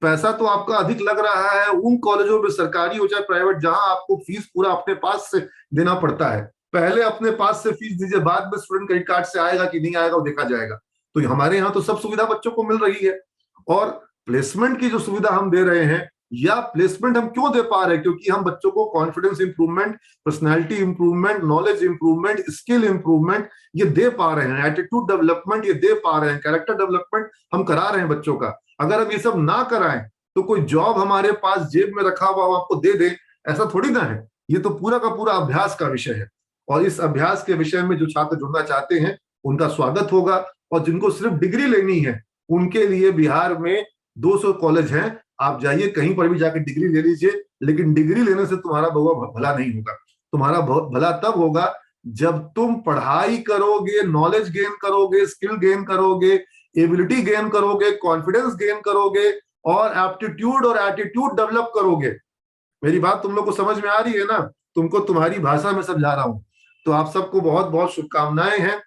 पैसा तो आपका अधिक लग रहा है उन कॉलेजों में, सरकारी हो चाहे प्राइवेट, जहां आपको फीस पूरा अपने पास से देना पड़ता है। पहले अपने पास से फीस दीजिए, बाद में स्टूडेंट क्रेडिट कार्ड से आएगा कि नहीं आएगा वो देखा जाएगा। तो हमारे यहाँ तो सब सुविधा बच्चों को मिल रही है। और प्लेसमेंट की जो सुविधा हम दे रहे हैं, या प्लेसमेंट हम क्यों दे पा रहे हैं, क्योंकि हम बच्चों को confidence improvement, personality improvement, knowledge improvement, skill improvement ये दे पा रहे हैं, एटीट्यूड डेवलपमेंट ये दे पा रहे हैं, कैरेक्टर डेवलपमेंट हम करा रहे हैं बच्चों का। अगर हम ये सब ना कराएं तो कोई जॉब हमारे पास जेब में रखा हुआ आपको दे दे, ऐसा थोड़ी ना है। ये तो पूरा का पूरा अभ्यास का विषय है, और इस अभ्यास के विषय में जो छात्र जुड़ना चाहते हैं उनका स्वागत होगा। और जिनको सिर्फ डिग्री लेनी है, उनके लिए बिहार में 200 कॉलेज हैं, आप जाइए कहीं पर भी जाकर डिग्री ले लीजिए। लेकिन डिग्री लेने से तुम्हारा भला नहीं होगा। तुम्हारा भला तब होगा जब तुम पढ़ाई करोगे, नॉलेज गेन करोगे, स्किल गेन करोगे, एबिलिटी गेन करोगे, कॉन्फिडेंस गेन करोगे, और एप्टीट्यूड और एटीट्यूड डेवलप करोगे। मेरी बात तुम लोग को समझ में आ रही है ना? तुमको तुम्हारी भाषा में समझा रहा हूं। तो आप सबको बहुत बहुत शुभकामनाएं हैं।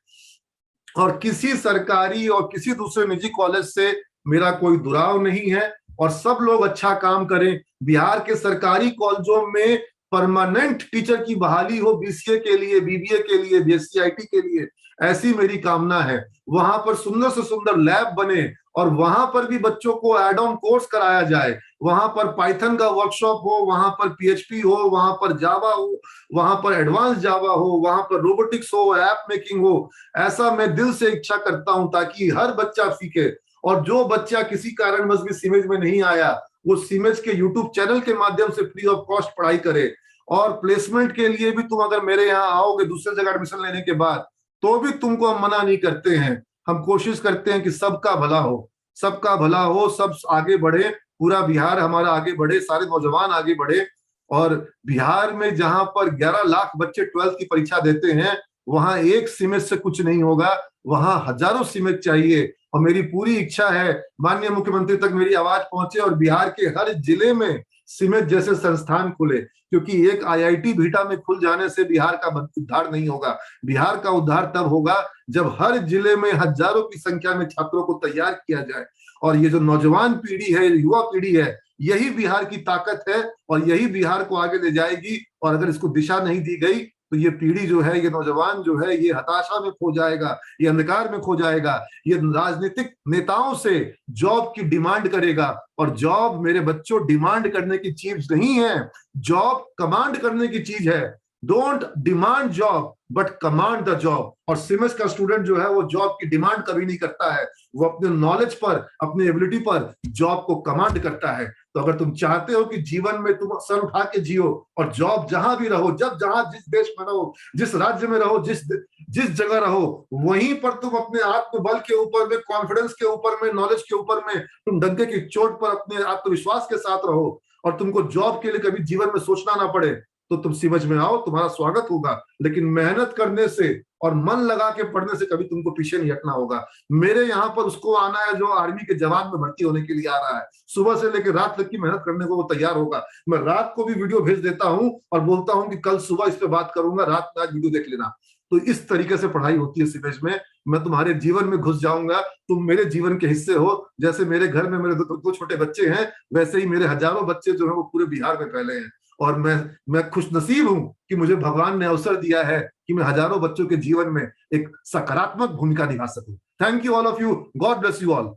और किसी सरकारी और किसी दूसरे निजी कॉलेज से मेरा कोई दुराव नहीं है, और सब लोग अच्छा काम करें। बिहार के सरकारी कॉलेजों में परमानेंट टीचर की बहाली हो, बीसीए के लिए, बीबीए के लिए, बीएससी के लिए, ऐसी मेरी कामना है। वहां पर सुंदर से सुंदर लैब बने, और वहां पर भी बच्चों को एड ऑन कोर्स कराया जाए। वहां पर पाइथन का वर्कशॉप हो, वहां पर पीएचपी हो, वहां पर जावा हो, वहां पर एडवांस जावा हो, वहां पर रोबोटिक्स हो, ऐप मेकिंग हो। ऐसा मैं दिल से इच्छा करता हूं ताकि हर बच्चा सीखे। और जो बच्चा किसी कारणवश भी सीमेज में नहीं आया, वो सीमेज के यूट्यूब चैनल के माध्यम से फ्री ऑफ कॉस्ट पढ़ाई करे। और प्लेसमेंट के लिए भी तुम अगर मेरे यहाँ आओगे दूसरे जगह एडमिशन लेने के बाद, तो भी तुमको हम मना नहीं करते हैं। हम कोशिश करते हैं कि सबका भला हो, सबका भला हो, सब आगे बढ़े, पूरा बिहार हमारा आगे बढ़े, सारे नौजवान आगे बढ़े। और बिहार में जहां पर 11 लाख बच्चे 12th की परीक्षा देते हैं, वहां एक सीमेज से कुछ नहीं होगा, वहां हजारों सीमेज चाहिए। और मेरी पूरी इच्छा है माननीय मुख्यमंत्री तक मेरी आवाज पहुंचे, और बिहार के हर जिले में सीमेज जैसे संस्थान खुले। क्योंकि एक आईआईटी बिहटा में खुल जाने से बिहार का उद्धार नहीं होगा। बिहार का उद्धार तब होगा जब हर जिले में हजारों की संख्या में छात्रों को तैयार किया जाए। और ये जो नौजवान पीढ़ी है, युवा पीढ़ी है, यही बिहार की ताकत है, और यही बिहार को आगे ले जाएगी। और अगर इसको दिशा नहीं दी गई तो ये पीढ़ी जो है, ये नौजवान जो है, ये हताशा में खो जाएगा, ये अंधकार में खो जाएगा, ये राजनीतिक नेताओं से जॉब की डिमांड करेगा। और जॉब मेरे बच्चों डिमांड करने की चीज नहीं है, जॉब कमांड करने की चीज है। Don't demand job but command the job. और सीमेंस का स्टूडेंट जो है वो जॉब की डिमांड कभी नहीं करता है, वो अपने नॉलेज पर, अपने एबिलिटी पर जॉब को कमांड करता है। तो अगर तुम चाहते हो कि जीवन में तुम सर उठा के जियो, और जॉब जहां भी रहो, जब जहां जिस देश में रहो, जिस राज्य में रहो, जिस जगह रहो, वहीं पर तुम अपने आत्मबल के ऊपर में, कॉन्फिडेंस के ऊपर में, नॉलेज के ऊपर में, तुम डंके की चोट पर अपने आत्मविश्वास के साथ रहो, और तुमको जॉब के लिए कभी जीवन में सोचना ना पड़े, तो तुम सीमेज में आओ, तुम्हारा स्वागत होगा। लेकिन मेहनत करने से और मन लगा के पढ़ने से कभी तुमको पीछे नहीं हटना होगा। मेरे यहाँ पर उसको आना है जो आर्मी के जवान में भर्ती होने के लिए आ रहा है, सुबह से लेकर रात तक की मेहनत करने को वो तैयार होगा। मैं रात को भी वीडियो भेज देता हूँ और बोलता हूँ कि कल सुबह इस पे बात करूंगा, रात में आज वीडियो देख लेना। तो इस तरीके से पढ़ाई होती है सीमेज में। मैं तुम्हारे जीवन में घुस जाऊंगा, तुम मेरे जीवन के हिस्से हो। जैसे मेरे घर में मेरे दो छोटे बच्चे हैं, वैसे ही मेरे हजारों बच्चे जो है वो पूरे बिहार में फैले हैं। और मैं खुशनसीब हूं कि मुझे भगवान ने अवसर दिया है कि मैं हजारों बच्चों के जीवन में एक सकारात्मक भूमिका निभा सकूं। Thank you all of you, God bless you all.